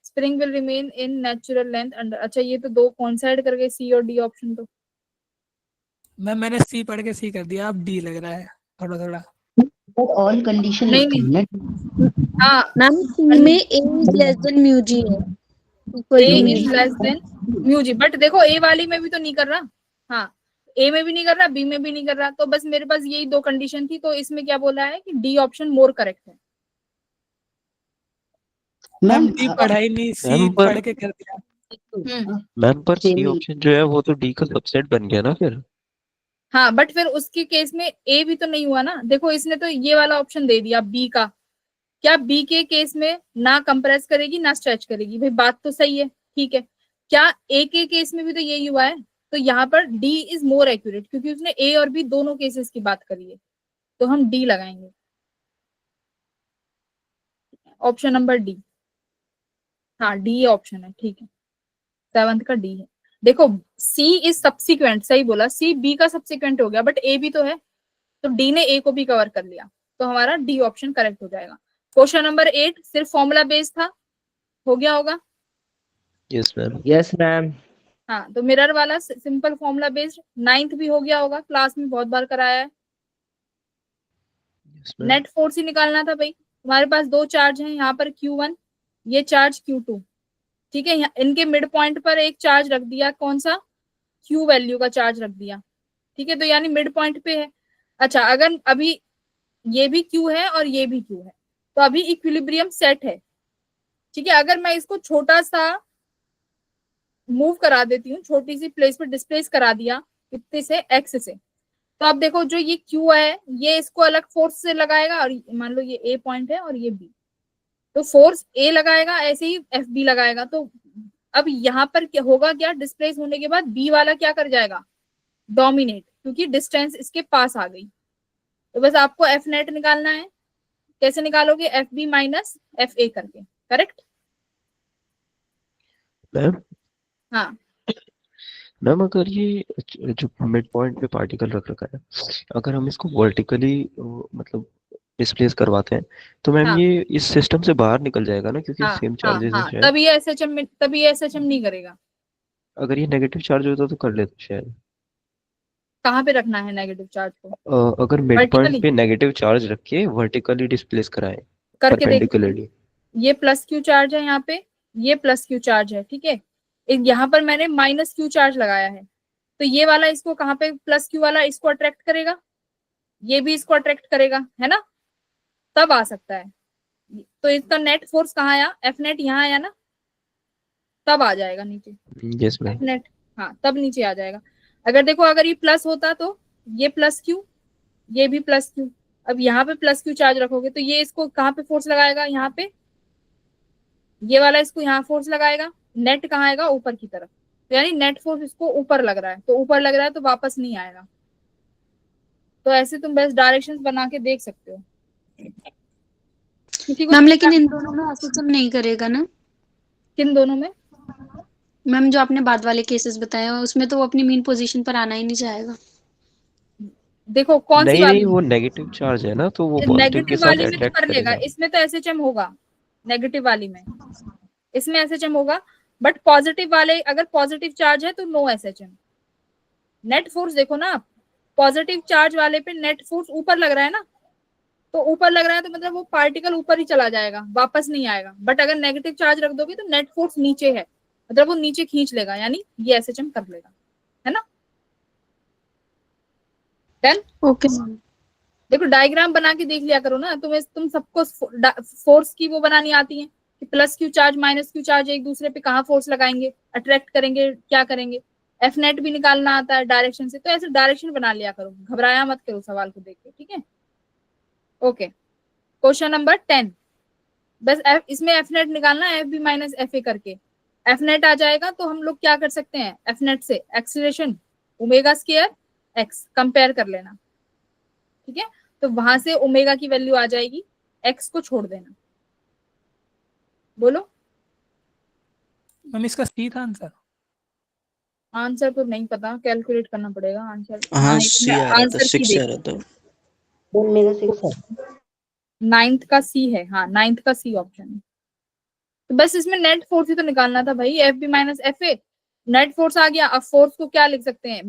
spring will remain in natural length under. अच्छा ये तो दो कॉन्साइड कर गए, सी और डी ऑप्शन तो। मैम मैंने सी पढ़ के सी कर दिया, अब डी लग रहा है थोड़ा थोड़ा। बट ऑल कंडीशन नहीं लिखते नहीं, हैं ना। हाँ मैम सी में A is less than mu G है, equal A to is mu. Less than mu G, but देखो ए वाली में भी तो नहीं कर रहा। हाँ ए में भी नहीं कर रहा, बी में भी नहीं कर रहा, तो बस मेरे पास यही दो कंडीशन थी, तो इसमें क्या बोला है कि डी ऑप्शन मोर करेक्ट है। मैम मैम डी पढ़ा ही नहीं, सी मैम पर पढ़ के कर दिया। मैम पर सी सेम ऑप्शन जो है वो तो डी का सबसेट बन गया ना फिर। हाँ बट फिर उसके केस में ए भी तो नहीं हुआ ना। देखो इसने तो ये वाला ऑप्शन दे दिया बी का, क्या बी के केस में ना कंप्रेस करेगी ना स्ट्रेच करेगी, भाई बात तो सही है, ठीक है। क्या ए के केस में भी तो यही हुआ है, तो यहाँ पर डी इज मोर एक्यूरेट, क्योंकि उसने ए और बी दोनों केसेस की बात करी है, तो हम डी लगाएंगे, ऑप्शन नंबर डी। हाँ डी ऑप्शन है, ठीक है, 7th का डी है। देखो सी इज सब्सिक्वेंट, सही बोला, सी बी का सब्सिक्वेंट हो गया, बट ए भी तो है, तो डी ने ए को भी कवर कर लिया, तो हमारा डी ऑप्शन करेक्ट हो जाएगा। क्वेश्चन नंबर 8 सिर्फ फॉर्मूला बेस्ड था, हो गया होगा। Yes ma'am. Yes ma'am. हाँ तो मिरर वाला सिंपल फॉर्मूला बेस्ड 9th भी हो गया होगा, क्लास में बहुत बार कराया है। Yes ma'am. नेट फोर्स ही निकालना था भाई। तुम्हारे पास दो चार्ज हैं, यहाँ पर Q1, ये चार्ज Q2, ठीक है। इनके मिड पॉइंट पर एक चार्ज रख दिया, कौन सा, Q वैल्यू का चार्ज रख दिया, ठीक है, तो यानी मिड पॉइंट पे है। अच्छा अगर अभी ये भी Q है और ये भी Q है, तो अभी इक्विलिब्रियम सेट है, ठीक है। अगर मैं इसको छोटा सा मूव करा देती हूँ, छोटी सी प्लेस पर डिस्प्लेस करा दिया, कितने से, x से, तो अब देखो जो ये Q है ये इसको अलग फोर्स से लगाएगा, और मान लो ये A पॉइंट है और ये B, तो फोर्स A लगाएगा, ऐसे ही FB लगाएगा। तो अब यहाँ पर क्या होगा, क्या डिस्प्लेस होने के बाद B वाला क्या कर जाएगा, डोमिनेट, क्योंकि डिस्टेंस इसके पास आ गई। तो बस आपको F नेट निकालना है, कैसे निकालोगे, FB माइनस FA करके, करेक्ट। मैम हाँ मैम अगर ये जो मिड पॉइंट पे पार्टिकल रख रखा है, अगर हम इसको वर्टिकली मतलब डिस्प्लेस करवाते हैं तो मैम हाँ ये इस सिस्टम से बाहर निकल जाएगा ना, क्योंकि हाँ सेम हाँ चार्जेस है हाँ, शायद। तभी ये SHM नहीं करेगा। अगर ये नेगेटिव चार्ज होता तो कर लेता शायद। कहाँ पे रखना है नेगेटिव चार्ज को, अगर मिड वर्टिकली पॉइंट पे नेगेटिव चार्ज रख के वर्टिकली डिस्प्लेस कराएं करके देखो। परपेंडिकुलरली। ये प्लस Q चार्ज है यहाँ पे, ये प्लस Q चार्ज है, ठीक है। यहाँ पर मैंने माइनस Q चार्ज लगाया है, तो ये वाला इसको कहाँ पे, प्लस Q वाला इसको अट्रैक्ट करेगा, ये भी इसको अट्रैक्ट करेगा, है ना, तब आ सकता है। तो इसका नेट फोर्स कहाँ आया, F नेट यहाँ आया ना, तब आ जाएगा नीचे यस मैम। F नेट, हाँ तब नीचे आ जाएगा। अगर देखो अगर ये प्लस होता तो ये प्लस Q, ये भी प्लस Q, अब यहाँ पे प्लस Q चार्ज रखोगे तो ये इसको कहाँ पे फोर्स लगाएगा, यहाँ पे, ये वाला इसको यहाँ फोर्स लगाएगा, नेट कहाँ आएगा, ऊपर की तरफ, तो यानी नेट फोर्स इसको ऊपर लग रहा है, तो ऊपर लग रहा है तो वापस नहीं आएगा। तो ऐसे तुम बस डायरेक्शंस बना के देख सकते हो। किसी को मैम लेकिन इन दोनों में SHM नहीं करेगा ना। किन दोनों में, मैम जो आपने बाद वाले केसेस बताए हैं उसमें तो वो अपनी मेन पोजीशन पर आना ही नहीं चाहेगा। देखो कौन सी नहीं वाली, नहीं, वो नेगेटिव चार्ज है ना, तो वो पॉजिटिव के नेगेटिव साथ वाली में तो अट्रैक्ट कर लेगा, करेगा। इसमें तो SHM होगा, नेगेटिव वाली में, इसमें SHM होगा, बट पॉजिटिव वाले अगर पॉजिटिव चार्ज है तो नो SHM। नेट फोर्स देखो ना आप, पॉजिटिव चार्ज वाले पे नेट फोर्स ऊपर लग रहा है ना, तो ऊपर लग रहा है तो मतलब वो पार्टिकल ऊपर ही चला जाएगा, वापस नहीं आएगा। बट अगर नेगेटिव चार्ज रख दोगे तो नेट फोर्स नीचे है, मतलब वो नीचे खींच लेगा, यानी ये SHM कर लेगा, है ना। डन। Okay ma'am. देखो डायग्राम बना के देख लिया करो ना, तुम सबको फोर्स की वो बनानी आती है कि plus Q charge minus Q charge एक दूसरे पे कहाँ फोर्स लगाएंगे, अट्रैक्ट करेंगे, क्या करेंगे। F नेट भी निकालना आता है डायरेक्शन से, तो ऐसे डायरेक्शन बना लिया करो, घबराया मत करो सवाल को देख के, ठीक है। ओके क्वेश्चन नंबर 10, बस इसमें F नेट निकालना है, FB माइनस FA करके। F नेट आ जाएगा तो हम लोग क्या कर सकते हैं, F नेट से acceleration omega square x compare कर लेना, ठीक है। तो वहां से ओमेगा की वैल्यू आ जाएगी, x को छोड़ देना, बोलो। मैम इसका सी था आंसर। आंसर तो नहीं पता, कैलकुलेट करना पड़ेगा आंसर। हाँ सी आ रहा था, आंसर की 6 आ देख, रहा था। तो मेरा 6 है। 9th का सी है, हाँ 9th का सी ऑप्शन है। तो बस इसमें नेट फोर्स ही तो निकालना था भाई, F B minus F A. Net force आ गया। अब फोर्स को क्या लिख सकते हैं,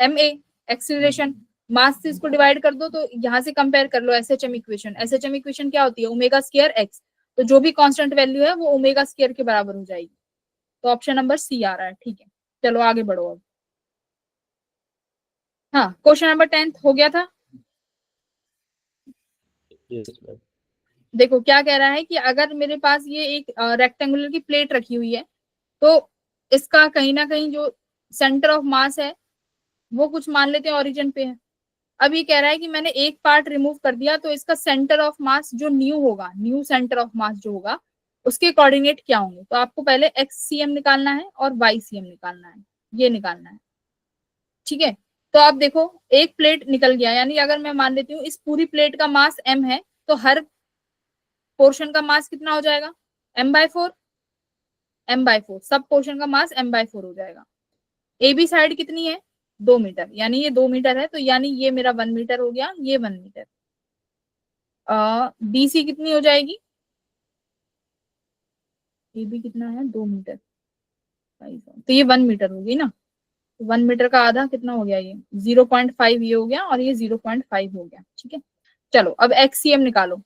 एम ए एक्सीलरेशन। मास से इसको डिवाइड कर दो तो यहाँ से कंपेयर कर लो एसएचएम इक्वेशन। एसएचएम इक्वेशन क्या होती है, ओमेगा स्क्वायर एक्स। तो जो भी कांस्टेंट वैल्यू है वो ओमेगा स्क्वायर के बराबर हो जाएगी। तो ऑप्शन नंबर सी आ रहा है। ठीक है, चलो आगे बढ़ो अब। हाँ, क्वेश्चन नंबर 10 हो गया था। Yes ma'am. देखो क्या कह रहा है कि अगर मेरे पास ये एक रेक्टेंगुलर की प्लेट रखी हुई है, तो इसका कहीं ना कहीं जो सेंटर ऑफ मास है वो कुछ मान लेते हैं ओरिजिन पे है। अब ये कह रहा है कि मैंने एक पार्ट रिमूव कर दिया, तो इसका सेंटर ऑफ मास जो न्यू होगा, न्यू सेंटर ऑफ मास जो होगा, उसके कोऑर्डिनेट क्या होंगे। तो आपको पहले एक्स सी एम निकालना है और वाई सी एम निकालना है, ये निकालना है। ठीक है, तो आप देखो एक प्लेट निकल गया, यानी अगर मैं मान लेती हूँ इस पूरी प्लेट का मास m है, तो हर पोर्शन का मास कितना हो जाएगा, m/4। m/4 सब पोर्शन का मास m/4 हो जाएगा। ए बी साइड कितनी है, 2 मीटर, यानी ये 2 मीटर है, तो यानी ये मेरा 1 मीटर हो गया, ये 1 मीटर। बी सी कितनी हो जाएगी, ए बी कितना है 2 मीटर, तो ये 1 मीटर होगी ना। 1 मीटर का आधा कितना हो गया, ये 0.5 ये हो गया, और ये 0.5 हो गया। ठीक है, चलो अब एक्सीएम निकालो।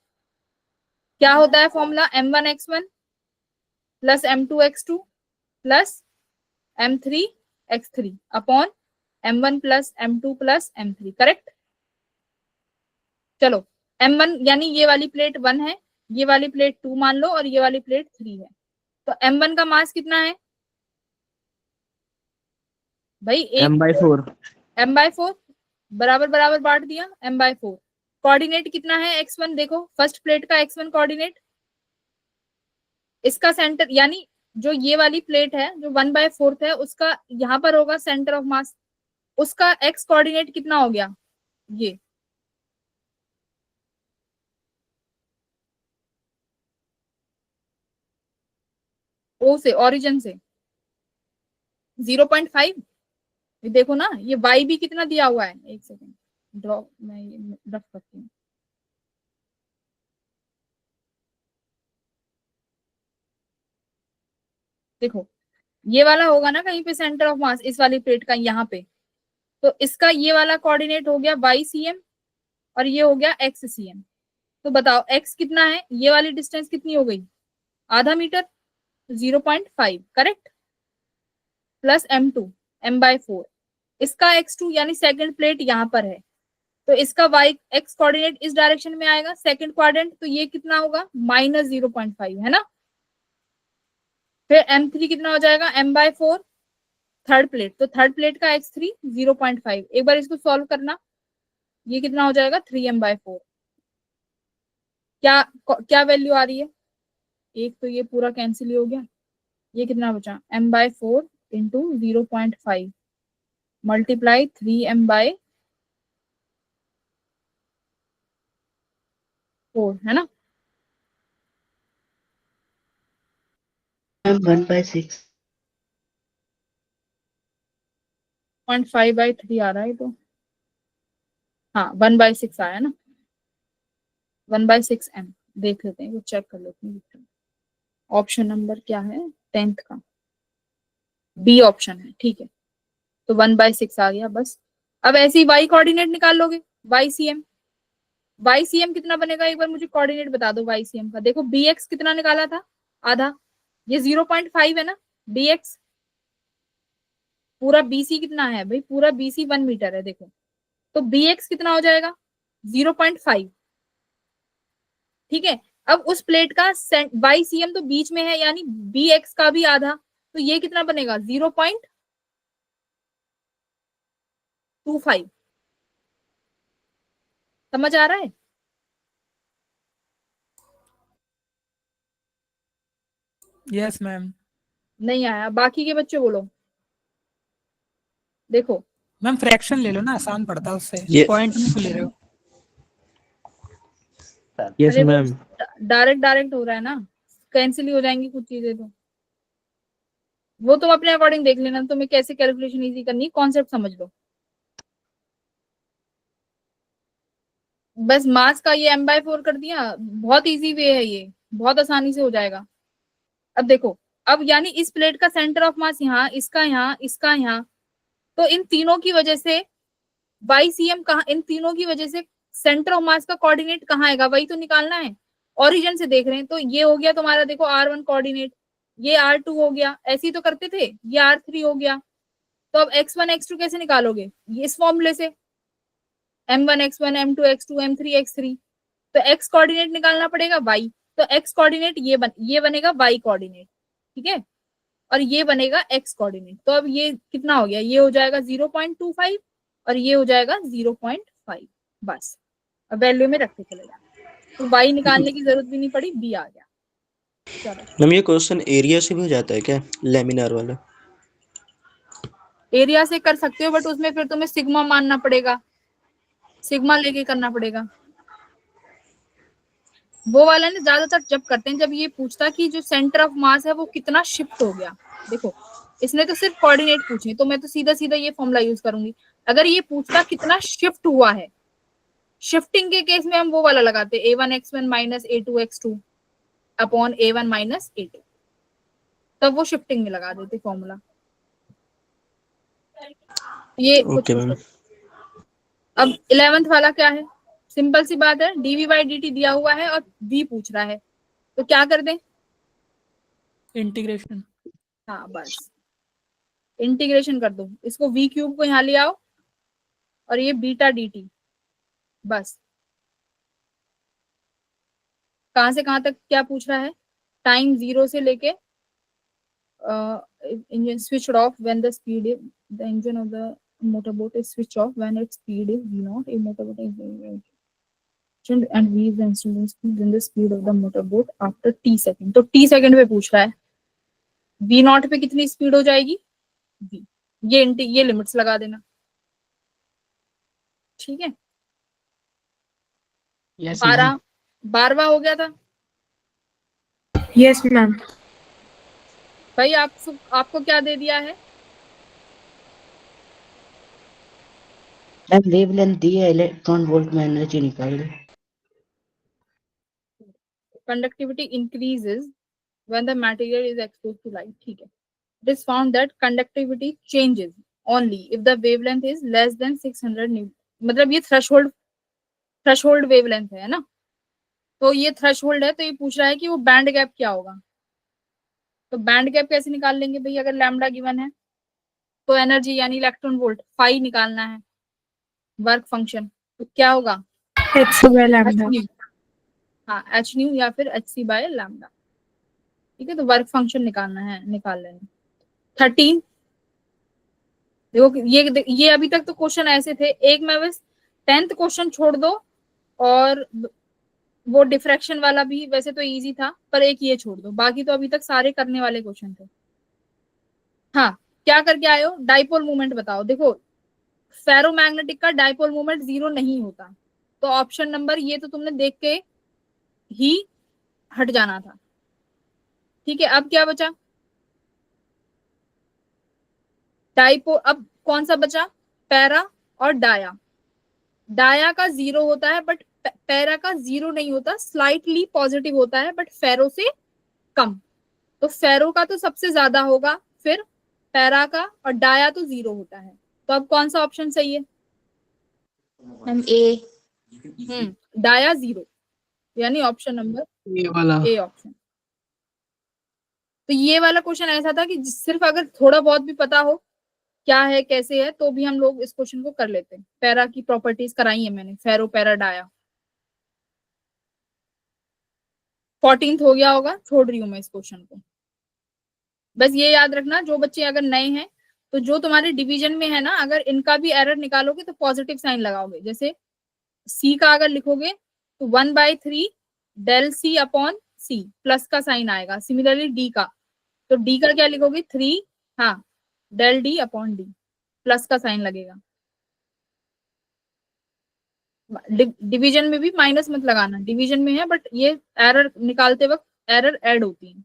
क्या होता है formula, m1x1 plus m2x2 plus m3x3 upon m1 plus m2 plus m3, correct. चलो m1 यानी ये वाली प्लेट 1 है, ये वाली प्लेट 2 मान लो, और ये वाली प्लेट 3 है। तो m1 का मास कितना है भाई, m/4 m/4 बराबर बराबर बांट दिया, m/4। कोऑर्डिनेट कितना है x1, देखो फर्स्ट प्लेट का x1 कोऑर्डिनेट, इसका सेंटर यानी जो ये वाली प्लेट है जो 1/4 है, उसका यहाँ पर होगा सेंटर ऑफ मास, उसका x कोऑर्डिनेट कितना हो गया, ये ओ से, ओरिजिन से 0.5। देखो ना, ये y भी कितना दिया हुआ है, एक सेकेंड ड्रॉ, मैं ये रफ करती हूँ। देखो ये वाला होगा ना कहीं पे सेंटर ऑफ मास, इस वाली प्लेट का यहाँ पे, तो इसका ये वाला कोऑर्डिनेट हो गया YCM और ये हो गया XCM। तो बताओ x कितना है, ये वाली डिस्टेंस कितनी हो गई, आधा metre, 0.5 correct, plus m2 m/4, इसका x2 यानी सेकंड प्लेट यहाँ पर है, तो इसका y x कोऑर्डिनेट इस डायरेक्शन में आएगा, सेकंड क्वाड्रेंट, तो ये कितना होगा -0.5 है ना। फिर m3 कितना हो जाएगा, m/4 थर्ड प्लेट, तो थर्ड प्लेट का x3 0.5। एक बार इसको सॉल्व करना, ये कितना हो जाएगा 3m/4। क्या क्या वैल्यू आ रही है, एक तो ये पूरा कैंसिल हो गया, ये कितना बचा m/4 इंटू 0.5 मल्टीप्लाई 3m/4 है ना। 1/6 0.5/3 आ रहा है, तो हाँ 1/6 आया ना, 1/6 m। देख लेते हैं, वो चेक कर लेते हैं। ऑप्शन नंबर क्या है 10th का, बी ऑप्शन है। ठीक है, तो 1/6 आ गया बस। अब ऐसे ही y कोऑर्डिनेट निकाल लोगे, YCM। YCM कितना बनेगा, एक बार मुझे कोऑर्डिनेट बता दो YCM का। देखो bx कितना निकाला था, आधा, ये 0.5 है ना, bx पूरा BC कितना है भाई, पूरा BC 1 मीटर है, देखो तो bx कितना हो जाएगा 0.5। ठीक है, अब उस प्लेट का YCM तो बीच में है, यानी bx का भी आधा, तो ये कितना बनेगा 0.25। समझ आ रहा है, यस मैम। नहीं आया, बाकी के बच्चे बोलो। देखो मैम फ्रैक्शन ले लो ना, आसान पड़ता है उससे, ये पॉइंट में ले रहे हो। यस अरे वो मैम। डायरेक्ट हो रहा है ना, कैंसिल ही हो जाएंगी कुछ चीजें, तो वो तुम अपने अकॉर्डिंग देख लेना तुम्हें कैसे कैलकुलेशन इजी करनी है, कॉन्सेप्ट समझ लो। बस मास का ये m/4 कर दिया, बहुत इजी वे है ये, बहुत आसानी से हो जाएगा। अब देखो, अब यानी इस प्लेट का सेंटर ऑफ मास यहाँ, इसका यहाँ, इसका यहाँ, तो इन तीनों की वजह से YCM कहाँ, इन तीनों की वजह से सेंटर ऑफ मास का कोऑर्डिनेट कहाँ आएगा, वही तो निकालना है। ओरिजिन से देख रहे हैं तो ये हो गया तुम्हारा, देखो R1 कोऑर्डिनेट, ये R2 हो गया, ऐसे ही तो करते थे, ये R3 हो गया। तो अब x1 x2 कैसे निकालोगे, ये इस फॉर्मूले से, m1 x1 m2 x2 m3 x3, तो x कोऑर्डिनेट निकालना पड़ेगा y, तो x कोऑर्डिनेट ये बनेगा y कोऑर्डिनेट, ठीक है, और ये बनेगा x कोऑर्डिनेट। तो अब ये कितना हो गया, ये हो जाएगा 0.25 और ये हो जाएगा 0.5, बस अब वैल्यू में रखते चले जाए, तो y निकालने की जरूरत भी नहीं पड़ी, b आ गया। चलो मैम ये क्वेश्चन एरिया से भी हो जाता है क्या, लेमिनार वाला? एरिया से कर सकते हो, बट उसमें फिर तुम्हें सिग्मा मानना पड़ेगा, सिग्मा लेके करना पड़ेगा। वो वाला ना ज्यादातर जब करते हैं, जब ये पूछता कि जो सेंटर ऑफ मास है वो कितना शिफ्ट हो गया, देखो इसने तो सिर्फ कोऑर्डिनेट पूछे, तो मैं तो सीधा सीधा ये फॉर्मूला यूज करूंगी। अगर ये पूछता कितना शिफ्ट हुआ है, शिफ्टिंग के केस में हम वो वाला लगाते, a1x1 minus a2x2 upon a1 minus a2, तब वो शिफ्टिंग में लगा देते फॉर्मूला। ये ओके मैम। अब 11th वाला क्या है, सिंपल सी बात है, dv/dt दिया हुआ है और v पूछ रहा है, तो क्या कर दें, इंटीग्रेशन। हाँ बस इंटीग्रेशन कर दो, इसको v क्यूब को यहाँ ले आओ और ये बीटा dt, बस कहां से कहां तक क्या पूछ रहा है, टाइम 0 से लेके engine switched off when the speed is, the engine of the motorboat is switched off when its speed is v0, a motorboat is and v is the instrument speed then the speed of the motorboat after t second, तो t second पे पूछ रहा है v0 पे कितनी speed हो जाएगी v, ये लिमिट्स लगा देना, ठीक है। यस 12वां हो गया था Yes, ma'am. भाई, आपको क्या दे दिया है, मैम वेवलेंथ दी है, इलेक्ट्रॉन वोल्ट में एनर्जी निकाल दे। conductivity increases when the material is exposed to light, ठीक है। It is found that conductivity changes only if the wavelength is less than 600 newton, मतलब ये थ्रेशोल्ड वेवलेंथ है ना, तो ये थ्रेशोल्ड है, तो ये पूछ रहा है कि वो बैंड गैप क्या होगा। तो बैंड गैप कैसे निकाल लेंगे भाई, अगर लैम्डा गिवन है तो एनर्जी यानी इलेक्ट्रॉन वोल्ट फाई निकालना है, वर्क फंक्शन तो क्या होगा H by lambda. हाँ एच न्यू या फिर hc बाय लैम्डा, ठीक है। तो वर्क फंक्शन निकालना है, निकाल लेना। 13 देखो, ये अभी तक तो क्वेश्चन ऐसे थे, एक मैं बस 10th क्वेश्चन छोड़ दो, और वो डिफ्रैक्शन वाला भी वैसे तो इजी था, पर एक ये छोड़ दो, बाकी तो अभी तक सारे करने वाले क्वेश्चन थे। हाँ, क्या करके आए हो, डाइपोल मूवमेंट बताओ। देखो फेरोमैग्नेटिक का डाइपोल मूवमेंट 0 नहीं होता, तो ऑप्शन नंबर ये तो तुमने देख के ही हट जाना था, ठीक है। अब क्या बचा, डाइपोल, अब कौन सा बचा, पैरा और डाया। डाया का 0 होता है बट पैरा का 0 नहीं होता, स्लाइटली पॉजिटिव होता है बट फेरो से कम, तो फेरो का तो सबसे ज्यादा होगा, फिर पैरा का, और डाया तो 0 होता है। तो अब कौन सा ऑप्शन सही है, मैम ए। डाया 0, यानी ऑप्शन नंबर ये वाला ए ऑप्शन। तो ये वाला क्वेश्चन ऐसा था कि सिर्फ अगर थोड़ा बहुत भी पता हो क्या है कैसे है, तो भी हम लोग इस क्वेश्चन को कर लेते हैं। पैरा की प्रॉपर्टीज कराई है मैंने, फेरो पैरा डाया। 14th हो गया होगा, छोड़ रही हूँ मैं इस क्वेश्चन को। बस ये याद रखना, जो बच्चे अगर नए हैं तो जो तुम्हारे डिवीजन में है ना, अगर इनका भी एरर निकालोगे तो पॉजिटिव साइन लगाओगे। जैसे सी का अगर लिखोगे तो 1/3 del C upon C, plus का साइन आएगा। सिमिलरली डी का, तो डी का क्या लिखोगे 3, हाँ del D upon D, plus का साइन लगेगा। डिवीजन में भी माइनस मत लगाना, डिवीजन में है बट ये एरर निकालते वक्त एरर ऐड होती है,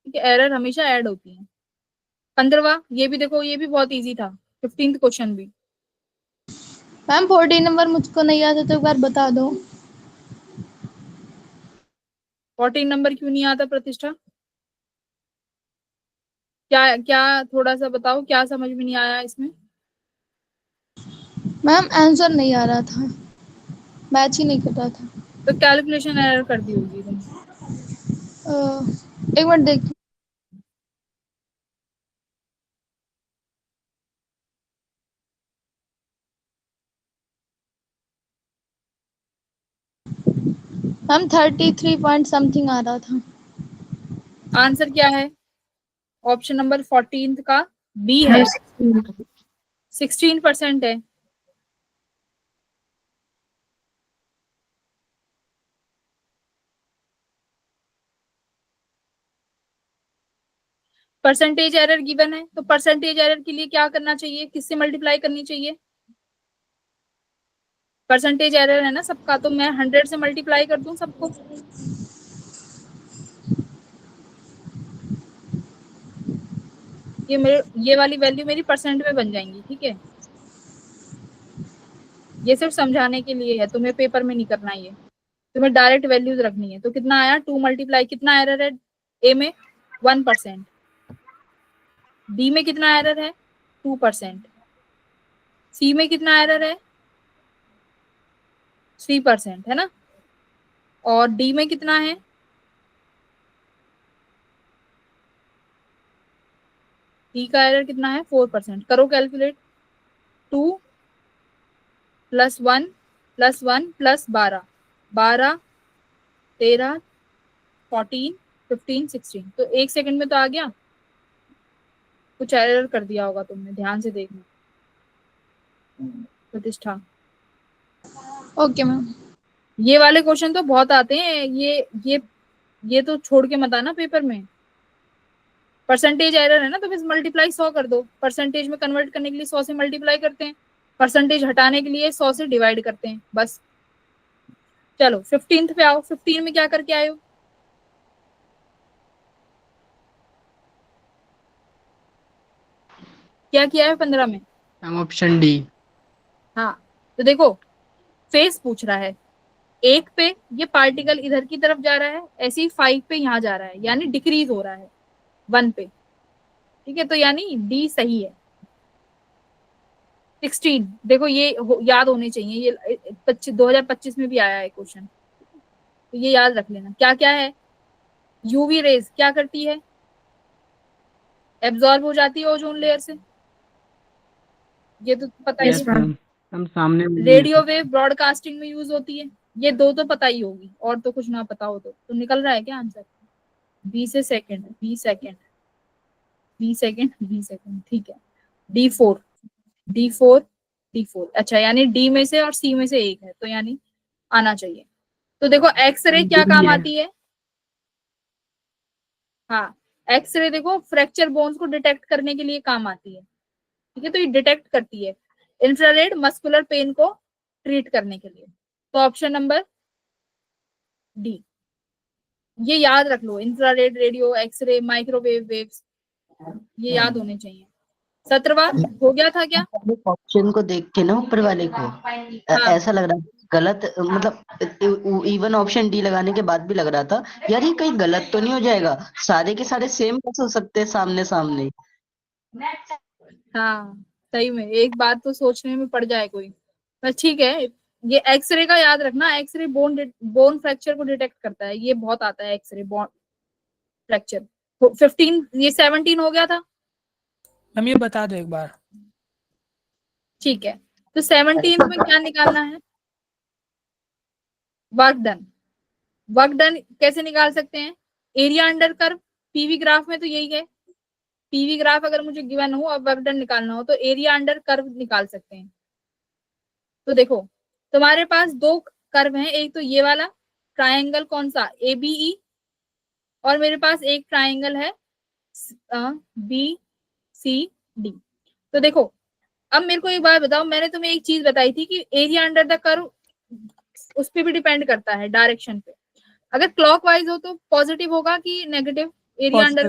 ठीक है, एरर हमेशा ऐड होती है। 15वां, ये भी देखो, ये भी बहुत इजी था, 15th क्वेश्चन भी। मैम 14 नंबर मुझको नहीं आता तो एक बार बता दो। 14 नंबर क्यों नहीं आता प्रतिष्ठा? क्या क्या, थोड़ा सा बताओ, क्या समझ में नहीं आया इसमें? मैम आंसर नहीं आ रहा था, मैच ही नहीं कर रहा था। तो कैलकुलेशन एरर कर दी होगी तुमने। एक मिनट देख। मैम 33 पॉइंट समथिंग आ रहा था। आंसर क्या है? ऑप्शन नंबर 14 का बी है, 16% है। परसेंटेज एरर गिवन है, तो परसेंटेज एरर के लिए क्या करना चाहिए, किससे मल्टीप्लाई करनी चाहिए? परसेंटेज एरर है ना सबका, तो मैं 100 से मल्टीप्लाई कर दूं सबको। ये वाली वैल्यू मेरी परसेंट में बन जाएंगी, ठीक है। ये सिर्फ समझाने के लिए है, तुम्हें पेपर में नहीं करना ये, तुम्हें डायरेक्ट वैल्यूज रखनी है। तो कितना आया, 2 मल्टीप्लाई, कितना एरर है ए में? 1%। बी में कितना एरर है? 2%। सी में कितना एरर है? 3%, है ना। और डी में कितना है? डी का एरर कितना है? 4%। करो कैलकुलेट। 2 + 1 + 1 + 12, 12, 13, 14, 15, 16। तो 1 सेकंड में तो आ गया। कुछ एरर कर दिया होगा तुमने, ध्यान से देखना प्रतिष्ठा। Okay ma'am. ये वाले क्वेश्चन तो बहुत आते हैं, ये तो छोड़ के मत आना पेपर में। परसेंटेज एरर है ना, तो बस मल्टीप्लाई 100 कर दो। परसेंटेज में कन्वर्ट करने के लिए 100 से मल्टीप्लाई करते हैं, परसेंटेज हटाने के लिए 100 से डिवाइड करते हैं, बस। चलो 15th पे आओ। 15 में क्या करके आए हो? क्या किया है 15 में? Ma'am option D. हाँ, तो देखो, फेस पूछ रहा है। 1 पे ये पार्टिकल इधर की तरफ जा रहा है, ऐसे ही 5 पे यहाँ जा रहा है, यानी डिक्रीज हो रहा है 1 पे, ठीक है। तो यानी डी सही है। 16, देखो ये याद होने चाहिए, ये 2025 में भी आया है क्वेश्चन, तो ये याद रख लेना। क्या क्या है? यूवी रेज क्या करती है? एब्जॉर्ब हो जाती है ओजोन लेयर से, ये तो पता ही यस है। मैम, हम सामने रेडियो वेव ब्रॉडकास्टिंग में यूज होती है, ये दो तो पता ही होगी, और तो कुछ ना पता हो तो निकल रहा है क्या आंसर? बी से second, B second, B second, B second, ठीक है। D4, D4, D4, अच्छा, यानी डी में से और सी में से एक है, तो यानी आना चाहिए। तो देखो एक्सरे क्या काम आती है? हाँ, एक्सरे देखो फ्रैक्चर बोन्स को डिटेक्ट करने के लिए काम आती है, ठीक है। तो ये डिटेक्ट करती है। इंफ्रारेड मस्कुलर पेन को ट्रीट करने के लिए। तो ऑप्शन नंबर डी, ये याद रख लो। Infrared, radio, X ray, microwave waves, ये याद होने चाहिए। 17वां हो गया था क्या? ऑप्शन को देख के ना ऊपर वाले को हाँ, ऐसा लग रहा है गलत, मतलब इवन ऑप्शन डी लगाने के बाद भी लग रहा था यार ये कहीं गलत तो नहीं हो जाएगा, सारे के सारे सेम कैसे हो सकते हैं सामने सामने। हाँ, सही में एक बात तो सोचने में पड़ जाए कोई, बस ठीक है। ये एक्सरे का याद रखना, एक्सरे बोन फ्रैक्चर को डिटेक्ट करता है, ये बहुत आता है एक्सरे बोन फ्रैक्चर। 15, ये 17 हो गया था, हम ये बता दो एक बार। ठीक है। तो 17 में क्या निकालना है? Work done. वर्क डन कैसे निकाल सकते हैं? Area under curve, PV graph में तो यही है। पीवी ग्राफ अगर मुझे गिवन हो और वर्क डन निकालना हो, तो एरिया अंडर कर्व निकाल सकते हैं। तो देखो, तुम्हारे पास दो कर्व हैं, एक तो ये वाला ट्रायंगल, कौन सा? ABE, और मेरे पास एक ट्रायंगल है BCD। तो देखो, अब मेरे को एक बात बताओ, मैंने तुम्हें एक चीज बताई थी कि एरिया अंडर द कर्व उस पर भी डिपेंड करता है, डायरेक्शन पे। अगर क्लॉकवाइज हो तो पॉजिटिव होगा कि negative? Area under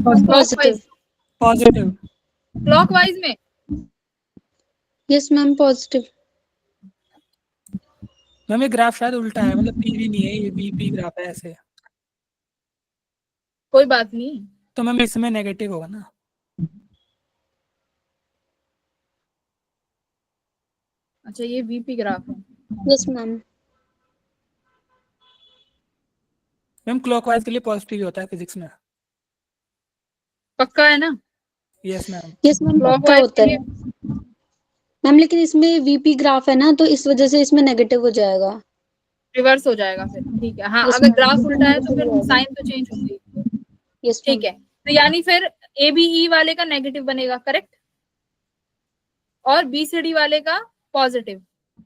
positive clockwise, positive. Clockwise में यस मैम पॉजिटिव। मैम ये ग्राफ शायद उल्टा है, मतलब पीवी नहीं है, ये वीपी ग्राफ है ऐसे, कोई बात नहीं। तो मैम इसमें नेगेटिव होगा ना? अच्छा ये वीपी ग्राफ है। Yes ma'am. मैम क्लॉकवाइज के लिए पॉजिटिव ही होता है फिजिक्स में। पक्का है ना? Yes ma'am. यस मैम पक्का क्लॉकवाइज होता के है लिए मैम, लेकिन इसमें वीपी ग्राफ है ना, तो इस वजह से इसमें नेगेटिव हो जाएगा। रिवर्स हो जाएगा फिर, ठीक है। हाँ यस अगर मैम, ग्राफ इसमें उल्टा है तो नेगेटिव फिर हो जाएगा। साइन तो चेंज होगी। यस ठीक मैम। है, तो यानी फिर ABE वाले का नेगेटिव बनेगा, करेक्ट, और BCD वाले का पॉजिटिव,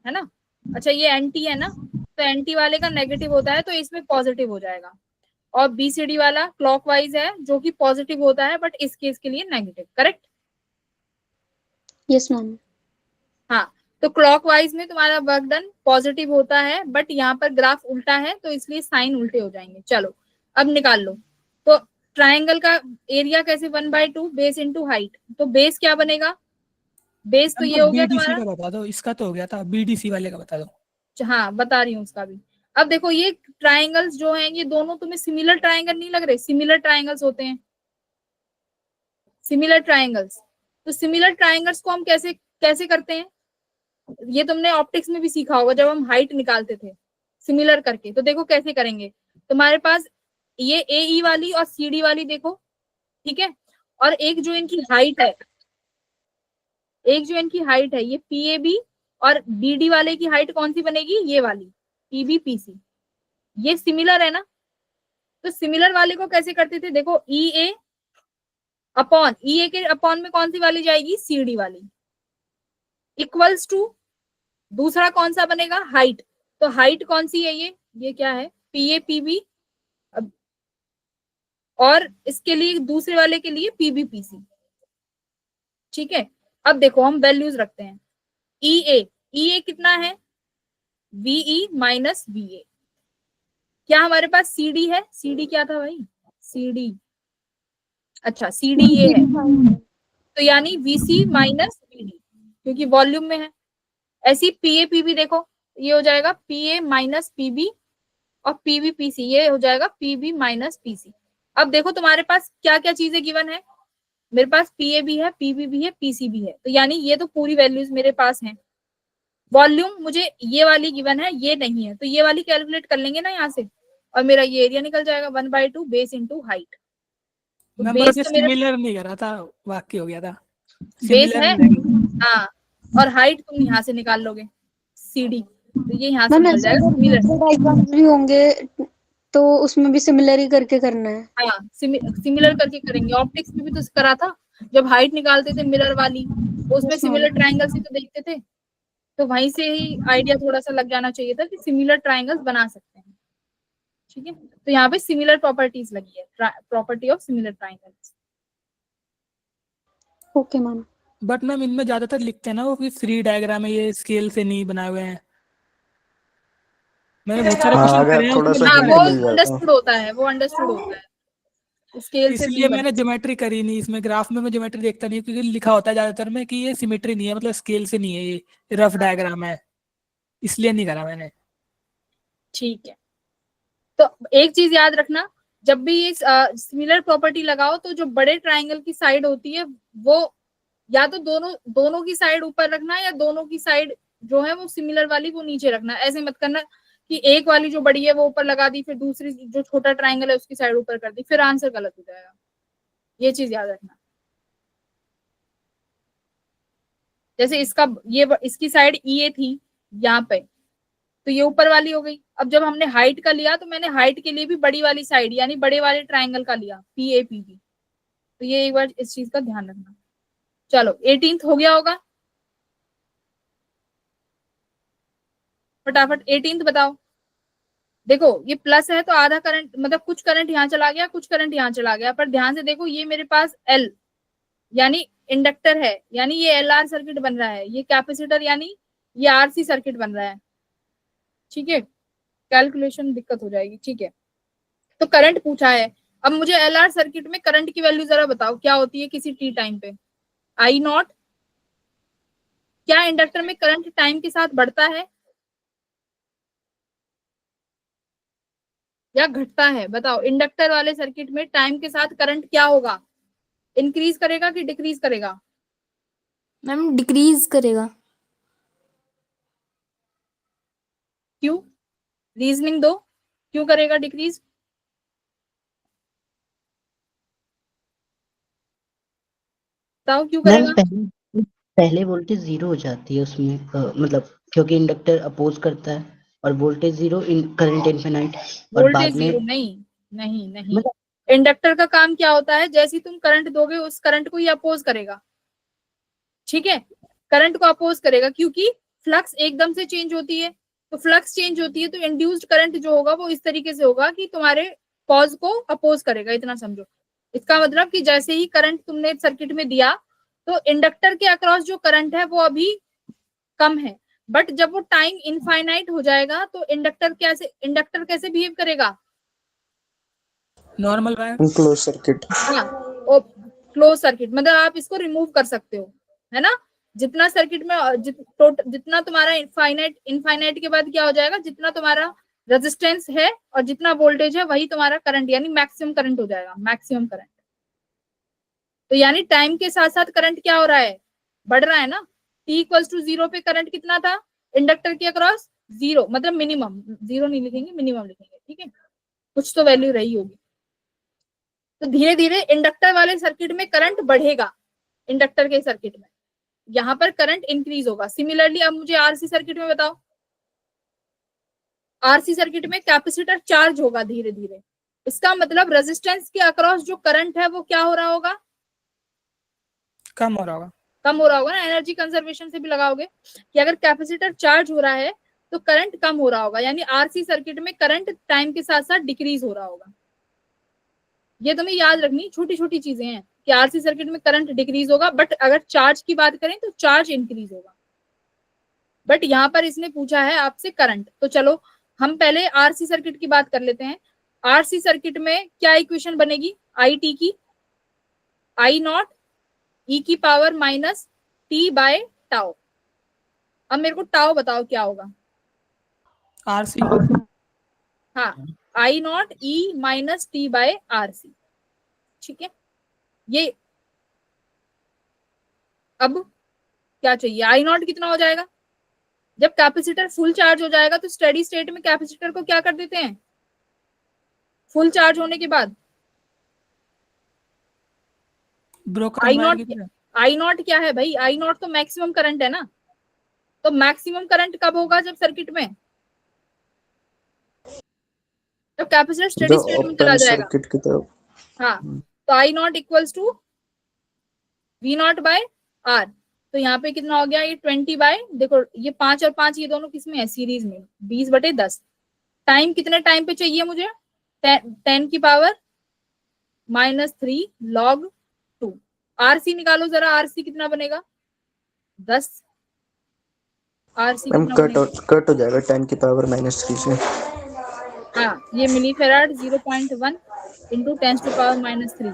है ना? अच्छा ये एंटी है ना, तो एंटी वाले का नेगेटिव होता है तो इसमें पॉजिटिव हो जाएगा, और BCD वाला क्लॉकवाइज है जो कि पॉजिटिव होता है बट इस केस के लिए नेगेटिव, करेक्ट? Yes ma'am. हाँ, तो क्लॉकवाइज में तुम्हारा वर्क डन पॉजिटिव होता है, बट यहाँ पर ग्राफ उल्टा है तो इसलिए साइन उल्टे हो जाएंगे। चलो अब निकाल लो। तो ट्राइंगल का एरिया कैसे, 1/2 बेस इंटू हाइट, तो बेस क्या बनेगा? बेस तो ये हो गया बीडीसी तुम्हारा, का बता दो, इसका तो हो गया था, बीडीसी वाले का बता दो। हाँ बता रही हूँ उसका भी। अब देखो ये ट्राइंगल्स जो हैं ये दोनों तुम्हें सिमिलर ट्राइंगल नहीं लग रहे? सिमिलर ट्राइंगल्स होते हैं, सिमिलर ट्राइंगल्स। तो सिमिलर ट्राइंगल्स को हम कैसे कैसे करते हैं, ये तुमने ऑप्टिक्स में भी सीखा होगा जब हम हाइट निकालते थे सिमिलर करके। तो देखो कैसे करेंगे, तुम्हारे पास ये AE वाली और CD वाली देखो, ठीक है, और एक जो इनकी हाइट है, एक जो इनकी हाइट है ये PAB, और BD वाले की हाइट कौन सी बनेगी, ये वाली PB PC, ये सिमिलर है ना? तो सिमिलर वाले को कैसे करते थे, देखो EA के अपॉन में कौन सी वाली जाएगी, CD वाली, इक्वल्स टू दूसरा कौन सा बनेगा, हाइट। तो हाइट कौन सी है, ये क्या है, PA-PB, और इसके लिए दूसरे वाले के लिए PB-PC, ठीक है। अब देखो हम वैल्यूज रखते हैं, EA कितना है, VE माइनस VA। क्या हमारे पास CD है, CD क्या था भाई, CD, अच्छा CD ये है, तो यानी VC माइनस VD, क्योंकि वॉल्यूम में है। ऐसी PA-PB देखो, ये हो जाएगा PA माइनस PB, और PB-PC ये हो जाएगा PB माइनस PC। अब देखो तुम्हारे पास क्या क्या चीजें गिवन है, मेरे पास PA भी है, PB भी है, PC भी है, तो यानी ये तो पूरी वैल्यूज मेरे पास हैं। वॉल्यूम मुझे ये वाली गिवन है, ये नहीं है, तो ये वाली कैलकुलेट कर लेंगे ना यहाँ से, और मेरा ये एरिया निकल जाएगा 1/2 बेस इंटू हाइट। तो मैं बेस बस ये तो मेरा सिमिलर नहीं कर रहा था, वाक्य हो गया था बेस सिमिलर है, नहीं। हाँ, और हाइट तुम यहाँ से निकाल लोगे CD, तो ये यहाँ से मैम निकल ऐसे जाएगा अगर सिमिलर। दूसरे डायग्राम्स भी होंगे तो उसमें भी सिमिलर ही करके करना है। हाँ सिमिलर करके करेंगे, ऑप्टिक्स में भी तो करा था जब हाइट निकालते थे मिरर वाली, उसमें यस मैम। सिमिलर ट्रायंगल से तो देखते थे, तो वहीं से ही आइडिया थोड़ा सा लग जाना चाहिए था कि सिमिलर ट्रायंगल्स बना सकते हैं, ठीक है। तो यहाँ पे सिमिलर प्रॉपर्टीज लगी है, property of similar triangles. Okay ma'am. But ma'am इनमें ज्यादातर लिखते हैं ना वो कि फ्री डायग्राम है, ये स्केल से नहीं बनाए हुए हैं। मैंने बहुत सारे हाँ, क्वेश्चन अगर करे हैं थोड़ा उसमें सा हाँ लिखा वो हिंट है, मिल जाता। अंडरस्टूड होता है, वो अंडरस्टूड होता है, स्केल से नहीं इसलिए मैंने बनता। ज्योमेट्री करी नहीं इसमें। ग्राफ में मैं ज्योमेट्री देखता नहीं क्योंकि लिखा होता है ज्यादातर में कि ये सिमेट्री नहीं है, मतलब स्केल से नहीं है, ये रफ डायग्राम है, इसलिए नहीं करा मैंने। ठीक है, तो एक चीज याद रखना, जब भी ये सिमिलर प्रॉपर्टी लगाओ तो जो बड़े ट्रायंगल की साइड होती है वो या तो दोनों की साइड ऊपर रखना, या दोनों की साइड जो है वो सिमिलर वाली वो नीचे रखना। ऐसे मत करना कि एक वाली जो बड़ी है वो ऊपर लगा दी, फिर दूसरी जो छोटा ट्रायंगल है उसकी साइड ऊपर कर दी, फिर आंसर गलत हो जाएगा, ये चीज याद रखना। जैसे इसकी साइड EA थी यहाँ पे, तो ये ऊपर वाली हो गई। अब जब हमने हाइट का लिया तो मैंने हाइट के लिए भी बड़ी वाली साइड यानी बड़े वाले ट्रायंगल का लिया, PA-PB, तो ये एक बार इस चीज का ध्यान रखना। चलो 18th हो गया होगा, फटाफट 18th बताओ। देखो ये प्लस है तो आधा करंट, मतलब कुछ करंट यहाँ चला गया, कुछ करंट यहाँ चला गया, पर ध्यान से देखो ये मेरे पास L यानी इंडक्टर है, यानी ये LR सर्किट बन रहा है, ये कैपेसिटर यानी ये RC सर्किट बन रहा है, ठीक है। कैलकुलेशन दिक्कत हो जाएगी। ठीक है, तो करंट पूछा है। अब मुझे LR सर्किट में करंट की वैल्यू जरा बताओ क्या होती है किसी टी टाइम पे। आई नॉट, क्या इंडक्टर में करंट टाइम के साथ बढ़ता है या घटता है? बताओ, इंडक्टर वाले सर्किट में टाइम के साथ करंट क्या होगा, इंक्रीज करेगा कि डिक्रीज करेगा? मैम डिक्रीज करेगा। क्यों? रीजनिंग दो, क्यों करेगा डिक्रीज? बताओ क्यों मैम करेगा? पहले वोल्टेज जीरो हो जाती है उसमें, मतलब क्योंकि इंडक्टर अपोज करता है और वोल्टेज जीरो, करंट इनफिनाइट, और बाद वोल्टेज में जीरो नहीं, नहीं नहीं, मतलब इंडक्टर का काम क्या होता है, जैसे ही तुम करंट दोगे उस करंट को ही अपोज करेगा। ठीक है, करंट को अपोज करेगा क्योंकि फ्लक्स एकदम से चेंज होती है, तो फ्लक्स चेंज होती है तो इंड्यूस्ड करंट जो होगा वो इस तरीके से होगा कि तुम्हारे कॉज को अपोज करेगा, इतना समझो। इसका मतलब कि जैसे ही करंट तुमने सर्किट में दिया तो इंडक्टर के अक्रॉस जो करंट है वो अभी कम है, बट जब वो टाइम इनफाइनाइट हो जाएगा तो इंडक्टर कैसे बिहेव करेगा? Normal wire. Close circuit. हाँ, और क्लोज सर्किट मतलब आप इसको रिमूव कर सकते हो, है ना। जितना सर्किट में जितना तुम्हारा इनफाइनाइट के बाद क्या हो जाएगा, जितना तुम्हारा रेजिस्टेंस है और जितना वोल्टेज है वही तुम्हारा करंट, यानी मैक्सिमम करंट हो जाएगा, मैक्सिमम करंट। तो यानी टाइम के साथ साथ करंट क्या हो रहा है, बढ़ रहा है ना। t=0 पे करंट कितना था इंडक्टर के अक्रॉस? 0, मतलब मिनिमम, 0 नहीं लिखेंगे, मिनिमम लिखेंगे। ठीक है, कुछ तो वैल्यू रही होगी। तो धीरे धीरे इंडक्टर वाले सर्किट में करंट बढ़ेगा, इंडक्टर के सर्किट में यहाँ पर करंट इंक्रीज होगा। सिमिलरली अब मुझे आरसी सर्किट में बताओ, आरसी सर्किट में कैपेसिटर चार्ज होगा धीरे धीरे, इसका मतलब रेजिस्टेंस के अक्रॉस जो करंट है वो क्या हो रहा होगा, कम हो रहा होगा। कम हो रहा होगा ना। एनर्जी कंजर्वेशन से भी लगाओगे कि अगर कैपेसिटर चार्ज हो रहा है तो करंट कम हो रहा होगा, यानी आरसी सर्किट में करंट टाइम के साथ साथ डिक्रीज हो रहा होगा। ये तुम्हें याद रखनी, छोटी छोटी चीजें हैं कि आरसी सर्किट में करंट डिक्रीज होगा, बट अगर चार्ज की बात करें तो चार्ज इंक्रीज होगा। बट यहाँ पर इसने पूछा है आपसे करंट, तो चलो हम पहले आरसी सर्किट की बात कर लेते हैं। आरसी सर्किट में क्या इक्वेशन बनेगी आई टी की, आई नॉट ई की power minus T by tau. अब मेरे को टाउ बताओ क्या होगा। आरसी। हाँ, I naught E minus T by RC. ठीक है, ये अब क्या चाहिए, आई नॉट कितना हो जाएगा, जब कैपेसिटर फुल चार्ज हो जाएगा तो स्टेडी स्टेट में कैपेसिटर को क्या कर देते हैं, फुल चार्ज होने के बाद आई नॉट क्या है भाई, आई नॉट तो मैक्सिमम करंट है ना। तो मैक्सिमम करंट कब होगा, जब सर्किट में, जब कैपेसिटर स्टेडी स्टेट में चला जाएगा। सर्किट की तरफ। हाँ, तो I naught equals to V naught by R. तो यहाँ पे कितना हो गया, ये 20 बाय, देखो ये 5 और 5 ये दोनों किसमें है, सीरीज में, 20/10। टाइम कितने टाइम पे चाहिए मुझे, 10 की पावर -3 log 2। आरसी निकालो जरा, आरसी कितना बनेगा, 10। आरसी मैम कितना बनेगा, कट हो जाएगा 10 की पावर -3 से। हाँ, ये मिली फेराड 0.1 इंटू 10⁻³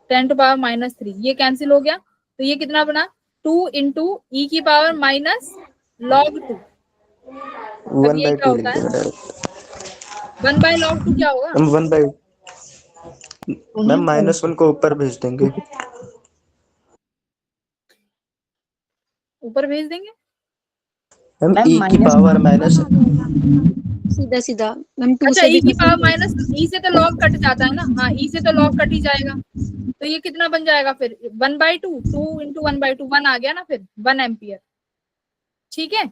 10⁻³ ये कैंसिल हो गया, तो ये कितना बना, 2 इंटू ई की पावर माइनस log 2। अब ये क्या 1/2 लिख होता है, देगा डायरेक्ट। 1/log 2 क्या होगा, हम 1/, मैम -1 को ऊपर भेज देंगे। ऊपर भेज देंगे। मैम ई की पावर माइनस, सीधा सीधा मैम 2 अच्छा, से ई भी की कर पावर सकते माइनस, ई से तो लॉग कट जाता है ना, हाँ ई से तो लॉग कट ही जाएगा। तो ये कितना बन जाएगा फिर, 1/2, 2 इंटू 1/2, 1 आ गया ना फिर, 1 एम्पियर। ठीक है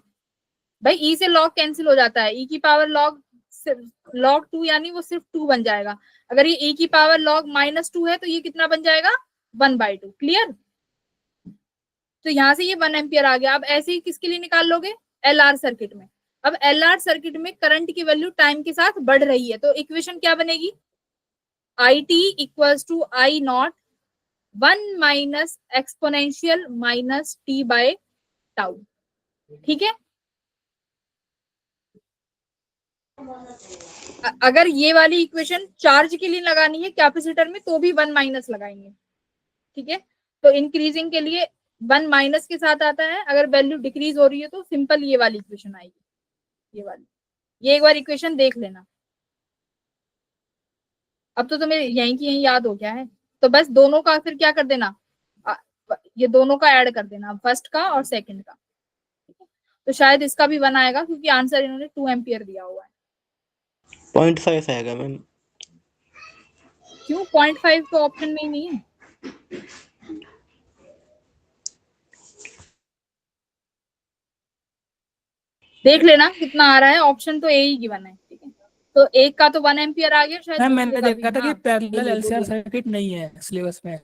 भाई, ई से लॉग कैंसिल हो जाता है, ई की पावर log 2 यानी वो सिर्फ 2 बन जाएगा। अगर ये ई की पावर log -2 है तो ये कितना बन जाएगा, 1/2। क्लियर, तो यहाँ से ये 1 एम्पियर आ गया। अब ऐसे ही किसके लिए निकाल लोगे, एलआर सर्किट में। अब एलआर सर्किट में करंट की वैल्यू टाइम के साथ बढ़ रही है, तो इक्वेशन क्या बनेगी, I t equals to I naught 1 minus exponential minus T by tau. ठीक है, अगर ये वाली इक्वेशन चार्ज के लिए लगानी है कैपेसिटर में तो भी 1 माइनस लगाएंगे, ठीक है। तो इंक्रीजिंग के लिए 1 माइनस के साथ आता है, अगर वैल्यू डिक्रीज हो रही है तो सिंपल ये वाली इक्वेशन आएगी, ये वाली। ये एक बार इक्वेशन देख लेना। अब तो तुम्हें यहीं की यहीं याद हो गया है, तो बस दोनों का फिर क्या कर देना, ये दोनों का ऐड कर देना, फर्स्ट का और सेकंड का। तो शायद इसका भी 1 आएगा क्योंकि आंसर इन्होंने 2 एम्पियर दिया हुआ है। 0.5 आएगा मैम। क्यों 0.5 तो ऑप्शन में ही नहीं है? देख लेना कितना आ रहा है, ऑप्शन तो ए ही गिवन है, ठीक है। तो एक का तो 1 एम्पियर आ गया शायद। मैम मैंने देखा था कि हाँ, पैरेलल एलसीआर सर्किट नहीं है सिलेबस में,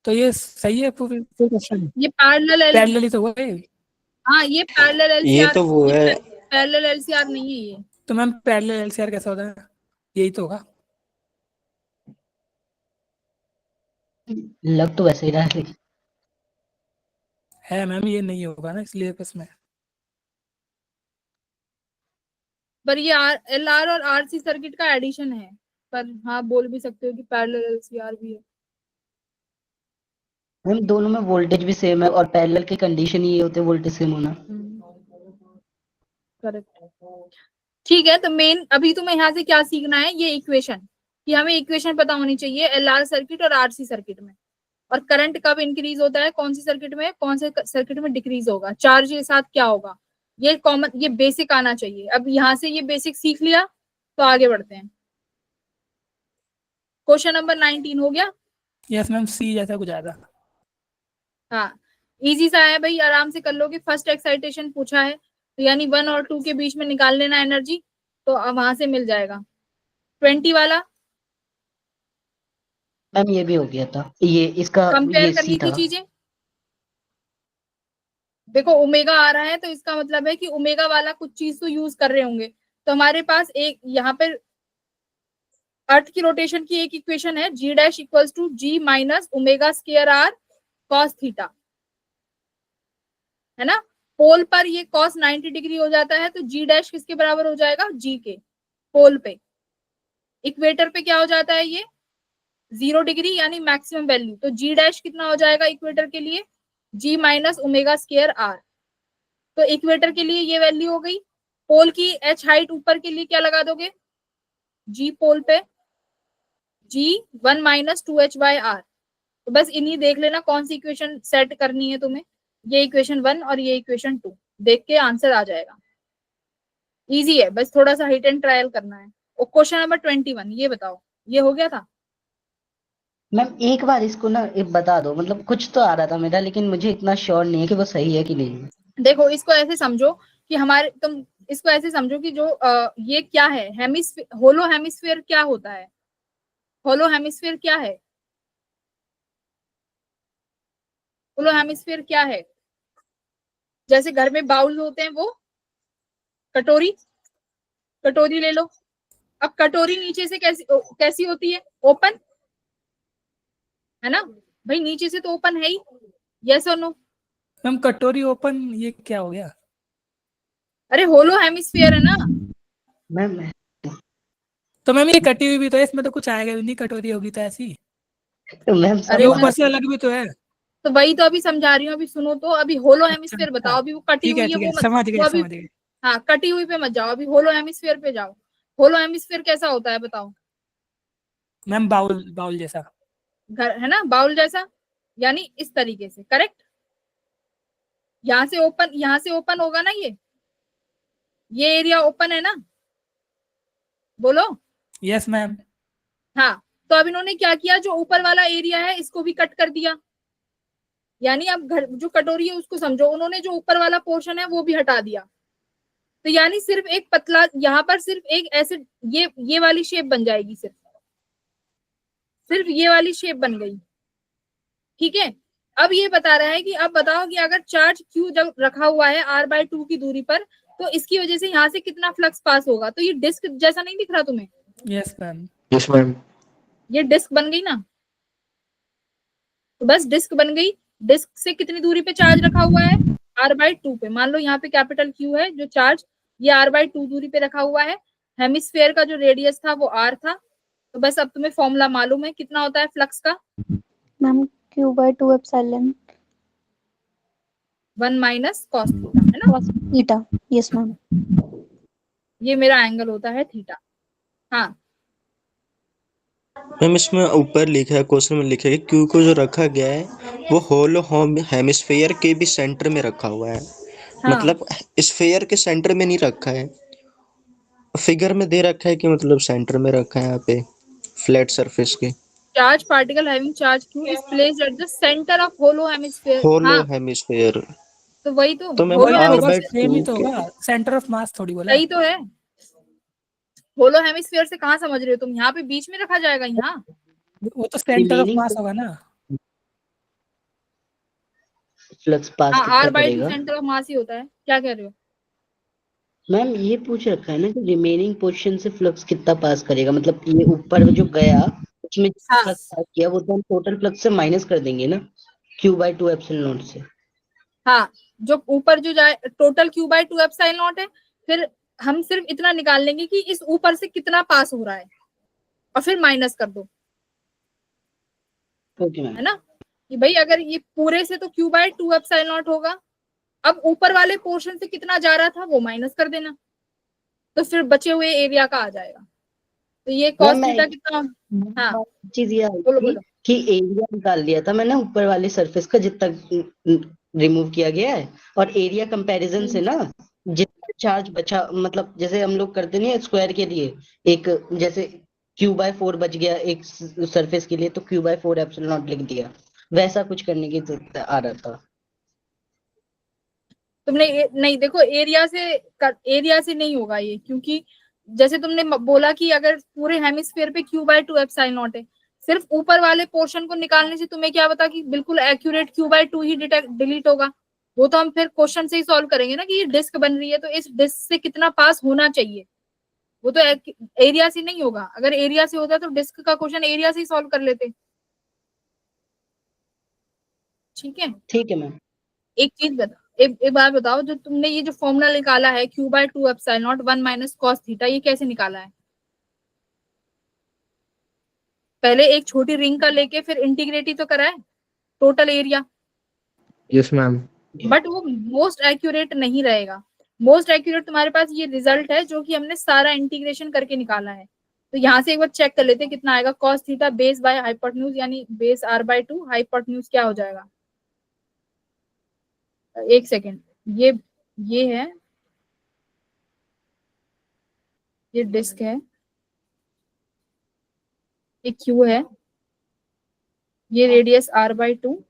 तो ये सही है पूरी क्वेश्चन? ये पैरेलल ही तो हुआ है। हाँ ये पैरेलल एलसीआर, ये तो वो है। पैरेलल एलसीआर नहीं है ये। तो मैम पैरेलल एलसीआर कैसा होता है? यही तो होगा। लग तो वैसे ही रहा है मैम, ये नहीं होगा ना सिलेबस में। पर ये एलआर और आरसी सर्किट का एडिशन है, पर हाँ बोल भी सकते हो कि पैरेलल एलसीआर भी है। मैम दोनों में वोल्टेज भी सेम है और पैरेलल की कंडीशन ही ये होते हैं वोल्टेज सेम होना। करेक्ट, ठीक है। तो मेन अभी तुम्हें यहाँ से क्या सीखना है, ये इक्वेशन, कि हमें इक्वेशन पता होनी चाहिए एलआर सर्किट और आरसी सर्किट में, और करंट कब इंक्रीज होता है, कौन सी सर्किट में, कौन से सर्किट में डिक्रीज होगा, चार्ज के साथ क्या होगा, ये कॉमन, ये बेसिक आना चाहिए। अब यहाँ से ये बेसिक सीख लिया तो आगे बढ़ते हैं। क्वेश्चन नंबर 19 हो गया। यस मैम, सी जैसा कुछ आएगा। हाँ इजी सा है भाई, आराम से कर लोगे। फर्स्ट एक्साइटेशन पूछा है तो यानी 1 और 2 के बीच में निकाल लेना एनर्जी, तो अब वहां से मिल जाएगा। 20 वाला मैम ये भी हो गया था, ये इसका कंपेयर ये करनी सी थी था। चीजें। देखो ओमेगा आ रहा है तो इसका मतलब है कि ओमेगा वाला कुछ चीज तो यूज कर रहे होंगे। तो हमारे पास एक यहाँ पे अर्थ की रोटेशन की एक इक्वेशन है, G dash equals to G minus omega square R cos theta, है ना। पोल पर ये कॉस 90 डिग्री हो जाता है, तो जी डैश किसके बराबर हो जाएगा, जी के, पोल पे। इक्वेटर पे क्या हो जाता है, ये 0 डिग्री यानी मैक्सिमम वैल्यू, तो जी डैश कितना हो जाएगा इक्वेटर के लिए, जी माइनस ओमेगा स्क्वायर आर। तो इक्वेटर के लिए ये वैल्यू हो गई। पोल की एच हाइट ऊपर के लिए क्या लगा दोगे, जी पोल पे जी 1 माइनस 2h बाय आर। तो बस इन्हीं देख लेना कौन सी इक्वेशन सेट करनी है तुम्हें, ये इक्वेशन 1 और ये इक्वेशन 2 देख के आंसर आ जाएगा। इजी है, बस थोड़ा सा हिट एंड ट्रायल करना है। और क्वेश्चन नंबर 21 ये बताओ, ये हो गया था। मैम एक बार इसको ना बता दो, मतलब कुछ तो आ रहा था मेरा, लेकिन मुझे इतना श्योर नहीं है कि वो सही है कि नहीं। देखो इसको ऐसे समझो कि हमारे, तुम इसको ऐसे समझो कि जो ये क्या है, हेमिस्फीयर, होलो हेमिस्फीयर क्या होता है, होलो हेमिस्फीयर क्या है, होलो हेमिस्फीयर क्या है। जैसे घर में बाउल होते हैं, वो कटोरी, कटोरी ले लो। अब कटोरी नीचे से कैसी होती है, ओपन, है ना भाई, नीचे से तो ओपन है ही, यस और नो। मैम कटोरी ओपन, ये क्या हो गया? अरे होलो हेमिस्फीयर है ना मैम। तो मैम ये कटी हुई भी तो है, इसमें तो कुछ आएगा भी नहीं, कटोरी होगी तो ऐसी। तो मैम अरे ऊपर से अलग भी तो है। तो वही तो अभी समझा रही हूँ, अभी सुनो तो। अभी होलो हेमिस्फीयर बताओ, अभी वो कटी ठीक है हुई है ठीक है, वो समझ गए वो अभी, समझ गए। हाँ कटी हुई पे मत जाओ, अभी होलो हेमिस्फीयर पे जाओ। होलो हेमिस्फीयर कैसा होता है बताओ। मैम बाउल, बाउल जैसा घर है ना, बाउल जैसा, यानी इस तरीके से, करेक्ट। यहाँ से ओपन होगा ना, ये एरिया ओपन है ना, बोलो। Yes ma'am. हाँ तो अब इन्होंने क्या किया, जो ऊपर वाला एरिया है इसको भी कट कर दिया, यानी अब घर जो कटोरी है उसको समझो, उन्होंने जो ऊपर वाला पोर्शन है वो भी हटा दिया। तो यानी सिर्फ एक पतला, यहाँ पर सिर्फ एक ऐसे ये वाली शेप बन जाएगी, सिर्फ ये वाली शेप बन गई, ठीक है। अब ये बता रहा है कि अब बताओ कि अगर चार्ज Q जब रखा हुआ है r/2 की दूरी पर, तो इसकी वजह से यहाँ से कितना फ्लक्स पास होगा। तो ये डिस्क जैसा नहीं दिख रहा तुम्हें? Yes ma'am. Yes ma'am. ये डिस्क बन गई ना, तो बस डिस्क बन गई। डिस्क से कितनी दूरी पे चार्ज रखा हुआ है, r/2 पे। मान लो यहाँ पे कैपिटल Q है जो चार्ज, ये r/2 दूरी पे रखा हुआ है। हेमिस्फेयर का जो रेडियस था वो r था, तो बस अब तुम्हें फॉर्मूला मालूम है कितना होता है फ्लक्स का, ma'am Q/2 epsilon 1 minus cos theta, है ना। cos theta. Yes ma'am. ये मेरा एंगल होता है थीटा। हाँ मैम इसमें ऊपर लिखा है, क्वेश्चन में लिखा है कि क्यू को जो रखा गया है वो होल हेमिस्फेयर के भी सेंटर में रखा हुआ है, हाँ, मतलब स्फेयर के सेंटर में नहीं रखा है। फिगर में दे रखा है कि मतलब सेंटर में रखा है यहाँ पे फ्लैट सरफेस के। Charge particle having charge q is placed at the centre of hollow hemisphere. Hollow हाँ हेमिस्फेयर। तो वही तो तो मैम होलो r होगा बाय हेमिस्फेयर, सेम ही 2 तो के होगा, सेंटर ऑफ मास थोड़ी बोला। सही तो है। होलो हेमिस्फेयर से कहाँ समझ रहे हो तुम, यहाँ पे बीच में रखा जाएगा यहाँ। वो तो सेंटर ऑफ रिमेनिंग मास होगा ना। फ्लक्स पास हाँ कितना r/2 करेगा? सेंटर ऑफ मास ही होता है, क्या कह रहे हो। मैम ये पूछ रखा है ना कि रिमेनिंग पोर्शन से फ्लक्स कितना पास करेगा, मतलब ये ऊपर जो गया उसमें हाँ फ्लक्स पास किया वो तो हम टोटल फ्लक्स से माइनस कर देंगे ना, Q/2 एप्सिलॉन नॉट से। हाँ, जो ऊपर जो जाए टोटल Q/2 एप्सिलॉन नॉट है, फिर हम सिर्फ इतना निकाल लेंगे कि इस ऊपर से कितना पास हो रहा है और फिर माइनस कर दो, ओके मैम। है ना। कि भाई अगर ये पूरे से तो Q/2 एप्सिलॉन नॉट होगा, अब ऊपर वाले पोर्शन से कितना जा रहा था वो माइनस कर देना, तो फिर बचे हुए एरिया का आ जाएगा। तो ये मैम कॉस मैं थीटा कितना। हाँ चीज ये आई बोलो थी बोलो। कि एरिया निकाल लिया था मैंने ऊपर वाले सरफेस का जितना रिमूव किया गया है, और एरिया कंपैरिजन से ना जितना चार्ज बचा, मतलब जैसे हम लोग करते नहीं स्क्वायर के लिए, एक जैसे Q/4 बच गया एक सरफेस के लिए तो Q/4 एप्सिलॉन नॉट लिख दिया, वैसा कुछ करने की जरूरत आ रहा था। तुमने नहीं देखो, एरिया से नहीं होगा ये, क्योंकि जैसे तुमने बोला कि अगर पूरे हेमिस्फीयर पे Q/2 एप्सिलॉन नॉट है, सिर्फ ऊपर वाले पोर्शन को निकालने से तुम्हें क्या पता कि बिल्कुल एक्यूरेट Q/2 ही डिलीट होगा। वो तो हम फिर क्वेश्चन से ही सॉल्व करेंगे ना कि ये डिस्क बन रही है तो इस डिस्क से कितना पास होना चाहिए, वो तो एरिया से नहीं होगा। अगर एरिया से होता तो डिस्क का क्वेश्चन एरिया से ही सॉल्व कर लेते। ठीक है, ठीक है मैम। एक चीज बता, एक बार बताओ, जो तुमने ये जो फॉर्मूला निकाला है Q/2 epsilon not 1 minus cos theta, ये कैसे निकाला है। पहले एक छोटी रिंग का लेके फिर इंटीग्रेट ही तो करा है total area. Yes ma'am. But वो मोस्ट एक्यूरेट नहीं रहेगा। मोस्ट एक्यूरेट तुम्हारे पास ये रिजल्ट है जो कि हमने सारा इंटीग्रेशन करके निकाला है। तो यहाँ से एक बार चेक कर लेते हैं कितना आएगा। Cos theta base by hypotenuse यानी बेस r/2, हाइपोटेन्यूज क्या हो जाएगा, एक सेकेंड, ये है, ये डिस्क है, ये क्यू है, ये रेडियस r/2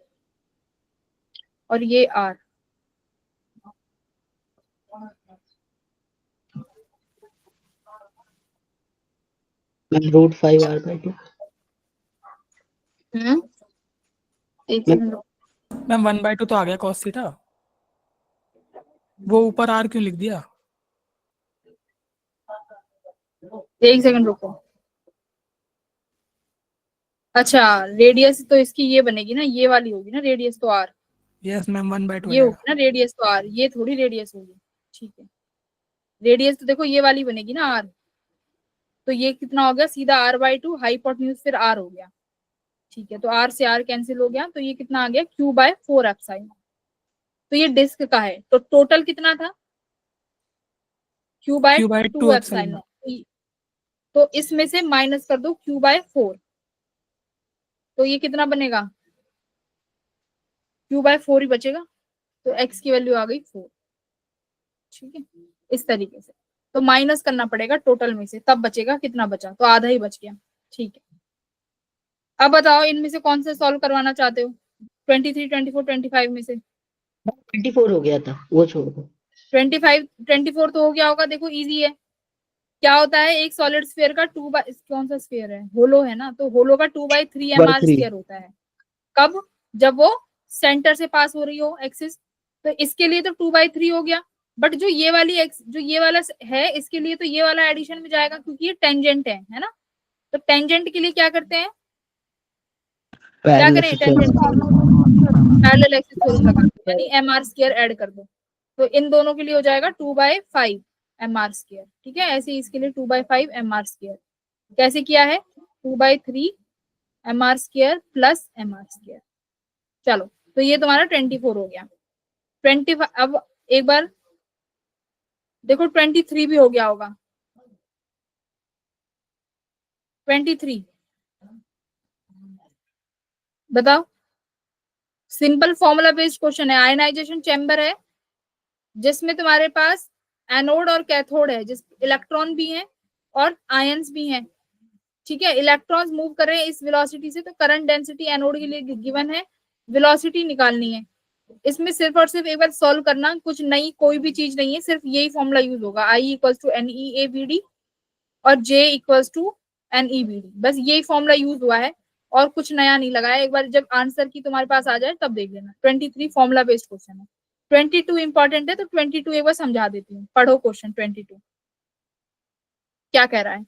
और ये r। √5 r/2। एक सेकंड, मैम 1/2 तो आ गया cos थीटा, वो ऊपर r क्यों लिख दिया। एक सेकंड रुको। अच्छा, रेडियस तो इसकी ये बनेगी ना, ये वाली होगी ना रेडियस, तो r यस मैम 1/2 ये होगी ना रेडियस, तो r ये थोड़ी रेडियस होगी। ठीक है, रेडियस तो देखो ये वाली बनेगी ना r, तो ये कितना हो गया सीधा r/2, हाइपोटेन्यूज फिर r हो गया। ठीक है, तो r से r कैंसिल हो गया, तो ये कितना आ गया Q/4 एप्सिलॉन। तो ये डिस्क का है, तो टोटल कितना था Q/2 एप्सिलॉन। तो इसमें से माइनस कर दो Q/4, तो ये कितना बनेगा Q/4 ही बचेगा, तो x की वैल्यू आ गई 4। ठीक है, इस तरीके से तो माइनस करना पड़ेगा टोटल में से, तब बचेगा कितना बचा, तो आधा ही बच गया। ठीक है, अब बताओ इनमें से कौन सा सॉल्व करवाना चाहते हो, 23, 24, 25 में से। 24 हो गया था, वो छोड़ दो। 24 तो हो गया होगा। देखो इजी है, क्या होता है एक सॉलिड स्फीयर का कौन सा स्फीयर है, होलो है ना, तो होलो का 2/3 mr स्फीयर होता है। कब, जब वो सेंटर से पास हो रही हो एक्सिस, तो इसके लिए तो 2/3 हो गया। बट जो ये वाला है इसके लिए तो ये वाला एडिशन में जाएगा क्योंकि ये टेंजेंट है ना। तो टेंजेंट के लिए क्या करते हैं, क्या करें, टेंजेंट पैरेलल एक्सिस थ्योरम लगा यानी mr स्क्वायर ऐड कर दो, तो इन दोनों के लिए हो जाएगा 2/5 mr², ठीक है। ऐसे ही इसके लिए 2/5 mr²। कैसे किया है, 2/3 mr² प्लस mr²। चलो, तो ये तुम्हारा 24 हो गया। 25, अब एक बार देखो 23 भी हो गया होगा। 23 बताओ। सिंपल फॉर्मूला बेस्ड क्वेश्चन है। आयनाइजेशन चैम्बर है जिसमें तुम्हारे पास एनोड और कैथोड है, जिस इलेक्ट्रॉन भी हैं और आयंस भी हैं, ठीक है। इलेक्ट्रॉन्स मूव कर रहे हैं इस वेलोसिटी से, तो करंट डेंसिटी एनोड के लिए गिवन है, वेलोसिटी निकालनी है। इसमें सिर्फ और सिर्फ एक बार सॉल्व करना, कुछ नई कोई भी चीज नहीं है, सिर्फ यही फॉर्मूला यूज होगा, I = NeABD और J = NeBD, बस यही फॉर्मूला यूज हुआ है और कुछ नया नहीं लगाया। एक बार जब आंसर की तुम्हारे पास आ जाए तब देख लेना। 23 फॉर्मूला बेस्ड क्वेश्चन है। 22 इंपॉर्टेंट है, तो 22 एक बार समझा देती हूँ, पढ़ो क्वेश्चन 22 क्या कह रहा है।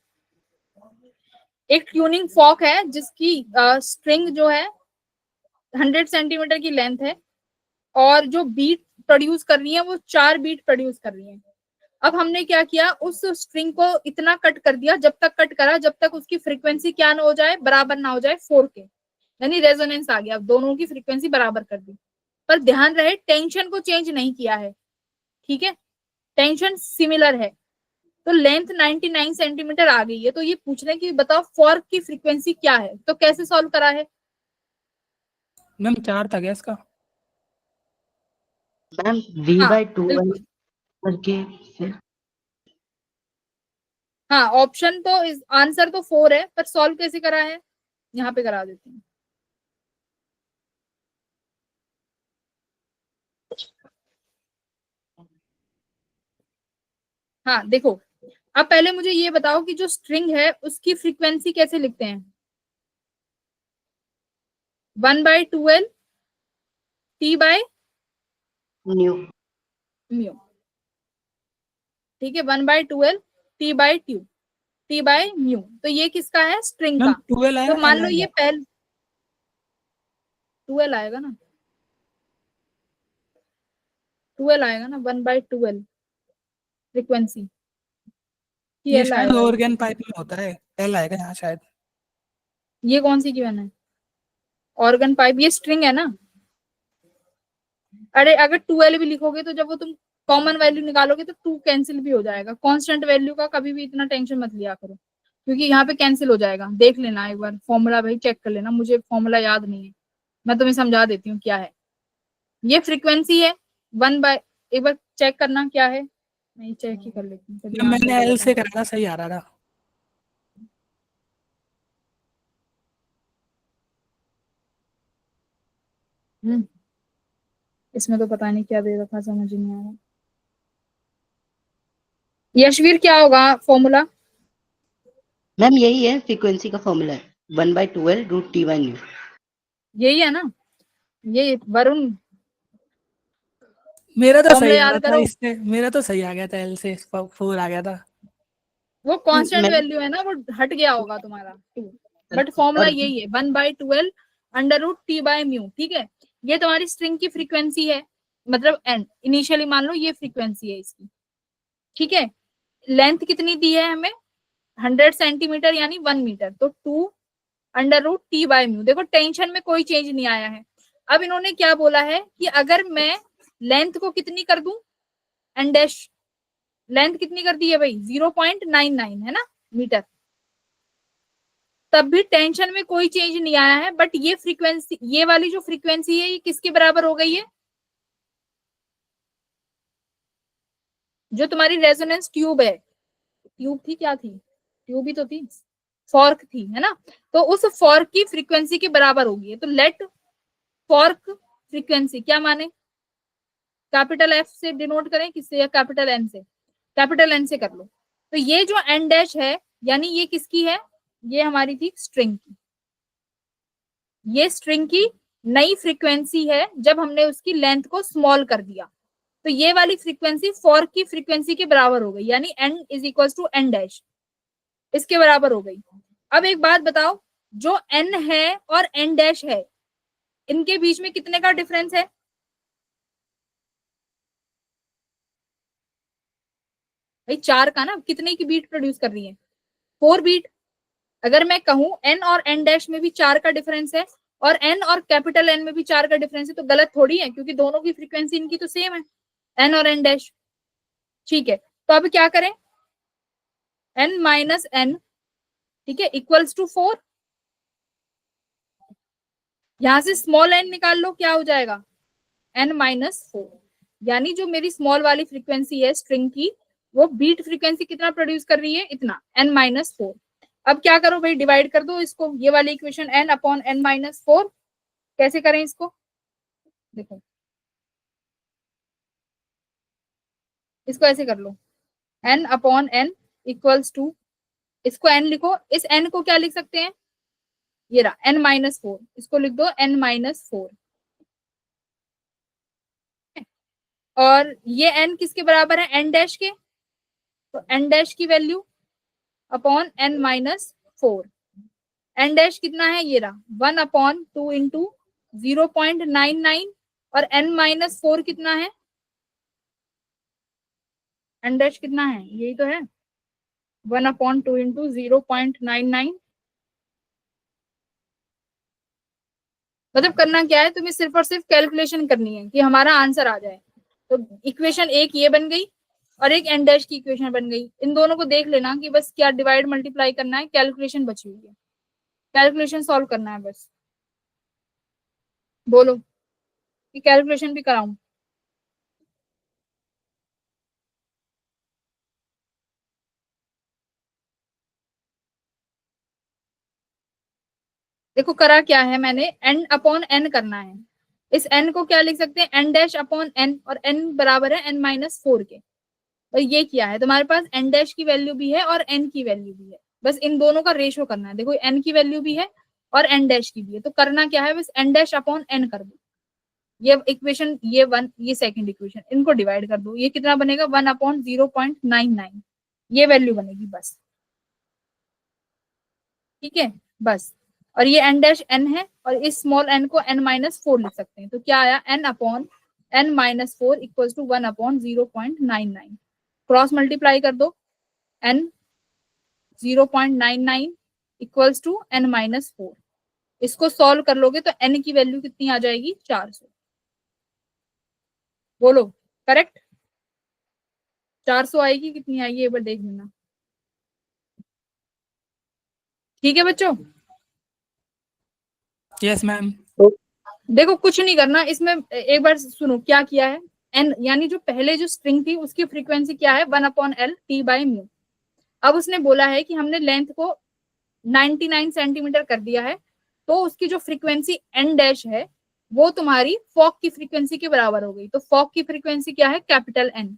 एक ट्यूनिंग फॉक है जिसकी स्ट्रिंग जो है 100 सेंटीमीटर की लेंथ है और जो बीट प्रोड्यूस कर रही है वो 4 बीट प्रोड्यूस कर रही है। अब हमने क्या किया, उस स्ट्रिंग को इतना कट कर दिया, जब तक कट करा जब तक उसकी फ्रीक्वेंसी क्या ना हो जाए, बराबर ना हो जाए 4 के, यानी रेजोनेंस आ गया। अब दोनों की फ्रीक्वेंसी बराबर कर दी, पर ध्यान रहे टेंशन को चेंज नहीं किया है, ठीक है, टेंशन सिमिलर है। तो लेंथ 99 सेंटीमीटर आ गई है, तो ये पूछ रहे हैं कि बताओ फॉर्क की फ्रीक्वेंसी क्या है, तो कैसे सॉल्व करा है। मैम 4 था क्या इसका? मैम हाँ, V/2 बिल्कुल। करके फिर हाँ, ऑप्शन तो इस आंसर तो 4 है, पर सॉल्व कैसे करा है यहाँ पे करा देती हूँ। हाँ देखो, अब पहले मुझे ये बताओ कि जो स्ट्रिंग है उसकी फ्रीक्वेंसी कैसे लिखते हैं। 1/12 T/μ, ठीक है, 1/12 T/μ। तो ये किसका है, स्ट्रिंग मैम का। 12 आया तो मान L लो आया? ये पहले 12 आएगा ना, 12 आएगा ना, 1/12 फ्रीक्वेंसी ये L शायद आएगा ये। ऑर्गन पाइप में होता है, L आएगा यहाँ शायद। ये कौन सी गिवन है, ऑर्गन पाइप, ये स्ट्रिंग है ना। अरे अगर 12 भी लिखोगे तो जब वो तुम कॉमन वैल्यू निकालोगे तो 2 कैंसिल भी हो जाएगा। कांस्टेंट वैल्यू का कभी भी इतना टेंशन मत लिया करो, क्योंकि यहाँ पे कैंसिल हो जाएगा। देख लेना एक बार फॉर्मूला, भाई चेक कर लेना, मुझे फॉर्मूला याद नहीं है, मैं तुम्हें समझा देती हूँ क्या है। ये फ्रीक्वेंसी है 1/, एक बार चेक करना क्या है, मैं चेक ही कर लेती हूँ, कभी मैम आंसर मैंने L गलत से है। करा था, सही आ रहा था। इसमें तो पता नहीं क्या दे रखा, समझ नहीं आ रहा। यशवीर क्या होगा फॉर्मूला। मैम यही है, फ्रीक्वेंसी का फॉर्मूला है 1/12 √T/μ। यही है ना, ये वरुण मेरा तो फॉर्मूला सही आ याद रहा था, करो। इससे मेरा तो सही आ गया था, L से 4 आ गया था। वो कांस्टेंट मैं वैल्यू है ना, वो हट गया होगा तुम्हारा 2, बट फॉर्मूला और यही है 1/12 √T/μ, ठीक है। ये तुम्हारी स्ट्रिंग की फ्रीक्वेंसी है, मतलब एंड इनिशियली मान लो ये फ्रीक्वेंसी है इसकी, ठीक है। लेंथ कितनी दी है हमें, 100 सेंटीमीटर यानी 1 मीटर, तो 2√T/μ। देखो टेंशन में कोई चेंज नहीं आया है। अब इन्होंने क्या बोला है कि अगर मैं लेंथ को कितनी कर दूं, एन डैश, लेंथ कितनी कर दी है भाई, 0.99 है ना मीटर, तब भी टेंशन में कोई चेंज नहीं आया है। बट ये फ्रीक्वेंसी, ये वाली जो फ्रीक्वेंसी है, ये किसके बराबर हो गई है, जो तुम्हारी रेजोनेंस ट्यूब है, ट्यूब थी क्या थी, ट्यूब ही तो थी, फॉर्क थी, है ना। तो उस फॉर्क की फ्रीक्वेंसी के बराबर होगी। तो लेट फॉर्क फ्रीक्वेंसी क्या माने, कैपिटल एफ से डिनोट करें किससे, या कैपिटल एन से, कैपिटल एन से कर लो। तो ये जो एन डैश है, यानी ये किसकी है, ये हमारी थी स्ट्रिंग की, ये स्ट्रिंग की नई फ्रीक्वेंसी है जब हमने उसकी लेंथ को स्मॉल कर दिया। तो ये वाली फ्रीक्वेंसी फॉर्क की फ्रीक्वेंसी के बराबर हो गई, यानी n = n डैश, इसके बराबर हो गई। अब एक बात बताओ, जो n है और n डैश है, इनके बीच में कितने का डिफरेंस है, भाई 4 का ना, कितने की बीट प्रोड्यूस कर रही है? 4 बीट। अगर मैं कहूं n और n डैश में भी 4 का डिफरेंस है और n और कैपिटल N में भी 4 का डिफरेंस है, तो गलत थोड़ी है, क्योंकि दोनों की फ्रीक्वेंसी इनकी तो सेम है, n और n डैश। ठीक है, तो अब क्या करें? n माइनस n, ठीक है, इक्वल्स टू 4। यहां से स्मॉल n निकाल लो, क्या हो जाएगा? n minus 4। यानी जो मेरी स्मॉल वाली फ्रीक्वेंसी है स्ट्रिंग की, वो बीट फ्रीक्वेंसी कितना प्रोड्यूस कर रही है? इतना, n माइनस 4। अब क्या करो भाई, डिवाइड कर दो इसको, ये वाली equation n upon n minus 4। कैसे करें इसको? देखो, इसको ऐसे कर लो, n upon n equals to, इसको n लिखो, इस n को क्या लिख सकते हैं? ये रहा n माइनस 4, इसको लिख दो n माइनस 4। और ये n किसके बराबर है? n डैश के। तो n डैश की value upon n minus 4। n dash कितना है? ये रहा 1 अपॉन 2 इंटू 0.99। और n माइनस 4 कितना है? n डैश कितना है? यही तो है, 1 अपॉन 2 इंटू 0.99। मतलब करना क्या है, तुम्हें सिर्फ और सिर्फ कैलकुलेशन करनी है कि हमारा आंसर आ जाए। तो इक्वेशन एक ये बन गई और एक n डैश की इक्वेशन बन गई। इन दोनों को देख लेना कि बस क्या डिवाइड मल्टीप्लाई करना है, कैलकुलेशन बची हुई है, कैलकुलेशन सॉल्व करना है बस। बोलो कि कैलकुलेशन भी कराऊं? देखो करा क्या है मैंने, n अपॉन n करना है। इस n को क्या लिख सकते हैं? n डैश अपॉन n, और n बराबर है n माइनस 4 के। और ये किया है, तुम्हारे पास n डैश की वैल्यू भी है और n की वैल्यू भी है, बस इन दोनों का रेशो करना है। देखो n की वैल्यू भी है और n डैश की भी है, तो करना क्या है, बस n डैश अपॉन n कर दो। ये इक्वेशन, ये 1, ये सेकंड इक्वेशन, इनको डिवाइड कर दो। ये कितना बनेगा? 1 अपॉन 0.99, ये वैल्यू बनेगी बस। ठीक है, बस। और ये n डैश n है, और इस स्मॉल n को n माइनस 4 लिख सकते हैं। तो क्या आया? n upon n minus 4 equals to 1 upon 0.99। Cross multiply कर दो, n 0.99 equals to n minus 4। इसको सॉल्व कर लोगे तो n की वैल्यू कितनी आ जाएगी? 400। बोलो करेक्ट? 400 आएगी, कितनी आएगी एक बार देख लेना। ठीक है बच्चों? Yes ma'am. देखो कुछ नहीं करना इसमें, एक बार सुनो क्या किया है। n यानी जो पहले जो स्ट्रिंग थी उसकी फ्रीक्वेंसी क्या है? 1 upon l t by mu. अब उसने बोला है कि हमने लेंथ को 99 सेंटीमीटर कर दिया है, तो उसकी जो फ्रीक्वेंसी n डैश है वो तुम्हारी फॉक की फ्रीक्वेंसी के बराबर हो गई। तो फॉक की फ्रीक्वेंसी क्या है? Capital N।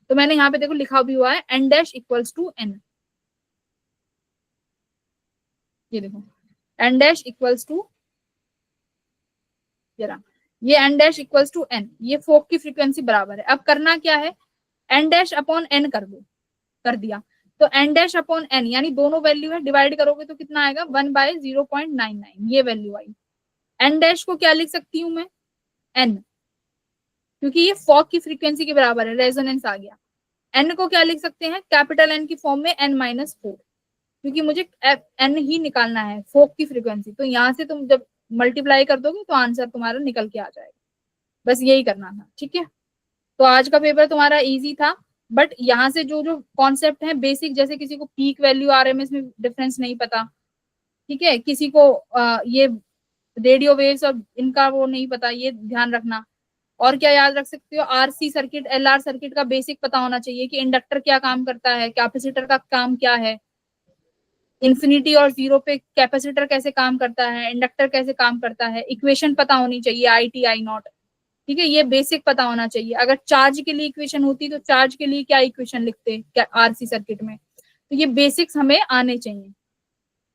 तो मैंने यहाँ पे देखो लिखा भी हुआ है n dash equals to n। ये देखो n डैश इक्वल्स टू, जरा, ये n dash equals to n, ये फोक की फ्रीक्वेंसी बराबर है। अब करना क्या है? n डैश अपॉन n कर दो। कर दिया, तो n डैश अपॉन n यानी दोनों वैल्यू है, डिवाइड करोगे तो कितना आएगा? 1 बाय 0.99, ये वैल्यू आई। n डैश को क्या लिख सकती हूँ मैं? n, क्योंकि ये फॉक की फ्रीक्वेंसी के बराबर है, रेजोनेंस आ गया। n को क्या लिख सकते हैं? कैपिटल N की फॉर्म में n माइनस 4, क्योंकि मुझे n ही निकालना है, फोक की फ्रीक्वेंसी। तो यहाँ से तुम जब मल्टीप्लाई कर दोगे तो आंसर तुम्हारा निकल के आ जाएगा। बस यही करना था। ठीक है, तो आज का पेपर तुम्हारा इजी था, बट यहाँ से जो जो कॉन्सेप्ट है बेसिक, जैसे किसी को पीक वैल्यू RMS में डिफरेंस नहीं पता, ठीक है, किसी को ये रेडियो वेव्स और इनका वो नहीं पता, ये ध्यान रखना। और क्या याद रख सकते हो? RC सर्किट, LR सर्किट का बेसिक पता होना चाहिए कि इंडक्टर क्या काम करता है, कैपेसिटर का काम क्या है, इन्फिनिटी और जीरो पे कैपेसिटर कैसे काम करता है, इंडक्टर कैसे काम करता है, इक्वेशन पता होनी चाहिए, IT I नॉट। ठीक है, ये बेसिक पता होना चाहिए। अगर चार्ज के लिए इक्वेशन होती तो चार्ज के लिए क्या इक्वेशन लिखते क्या RC सर्किट में? तो ये बेसिक्स हमें आने चाहिए,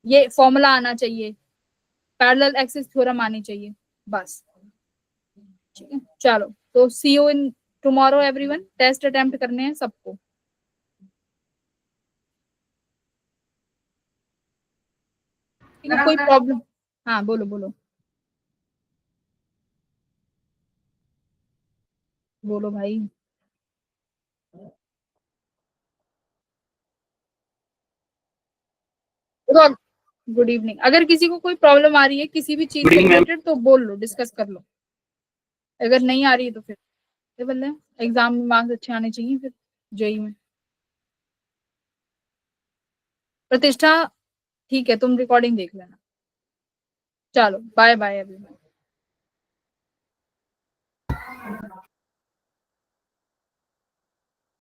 ये फॉर्मूला आना चाहिए, पैरेलल एक्सिस थ्योरम आनी चाहिए, बस। ठीक है, चलो तो see you in tomorrow everyone. Test attempt करने हैं सबको। ठीक है, कोई प्रॉब्लम? हाँ बोलो बोलो बोलो भाई। Good evening. अगर किसी को कोई प्रॉब्लम आ रही है किसी भी चीज से रिलेटेड तो बोल लो, डिस्कस कर लो। अगर नहीं आ रही है तो फिर बोल रहे एग्जाम में मार्क्स अच्छे आने चाहिए फिर जेई में। प्रतिष्ठा ठीक है, तुम रिकॉर्डिंग देख लेना। चलो बाय बाय एवरीवन।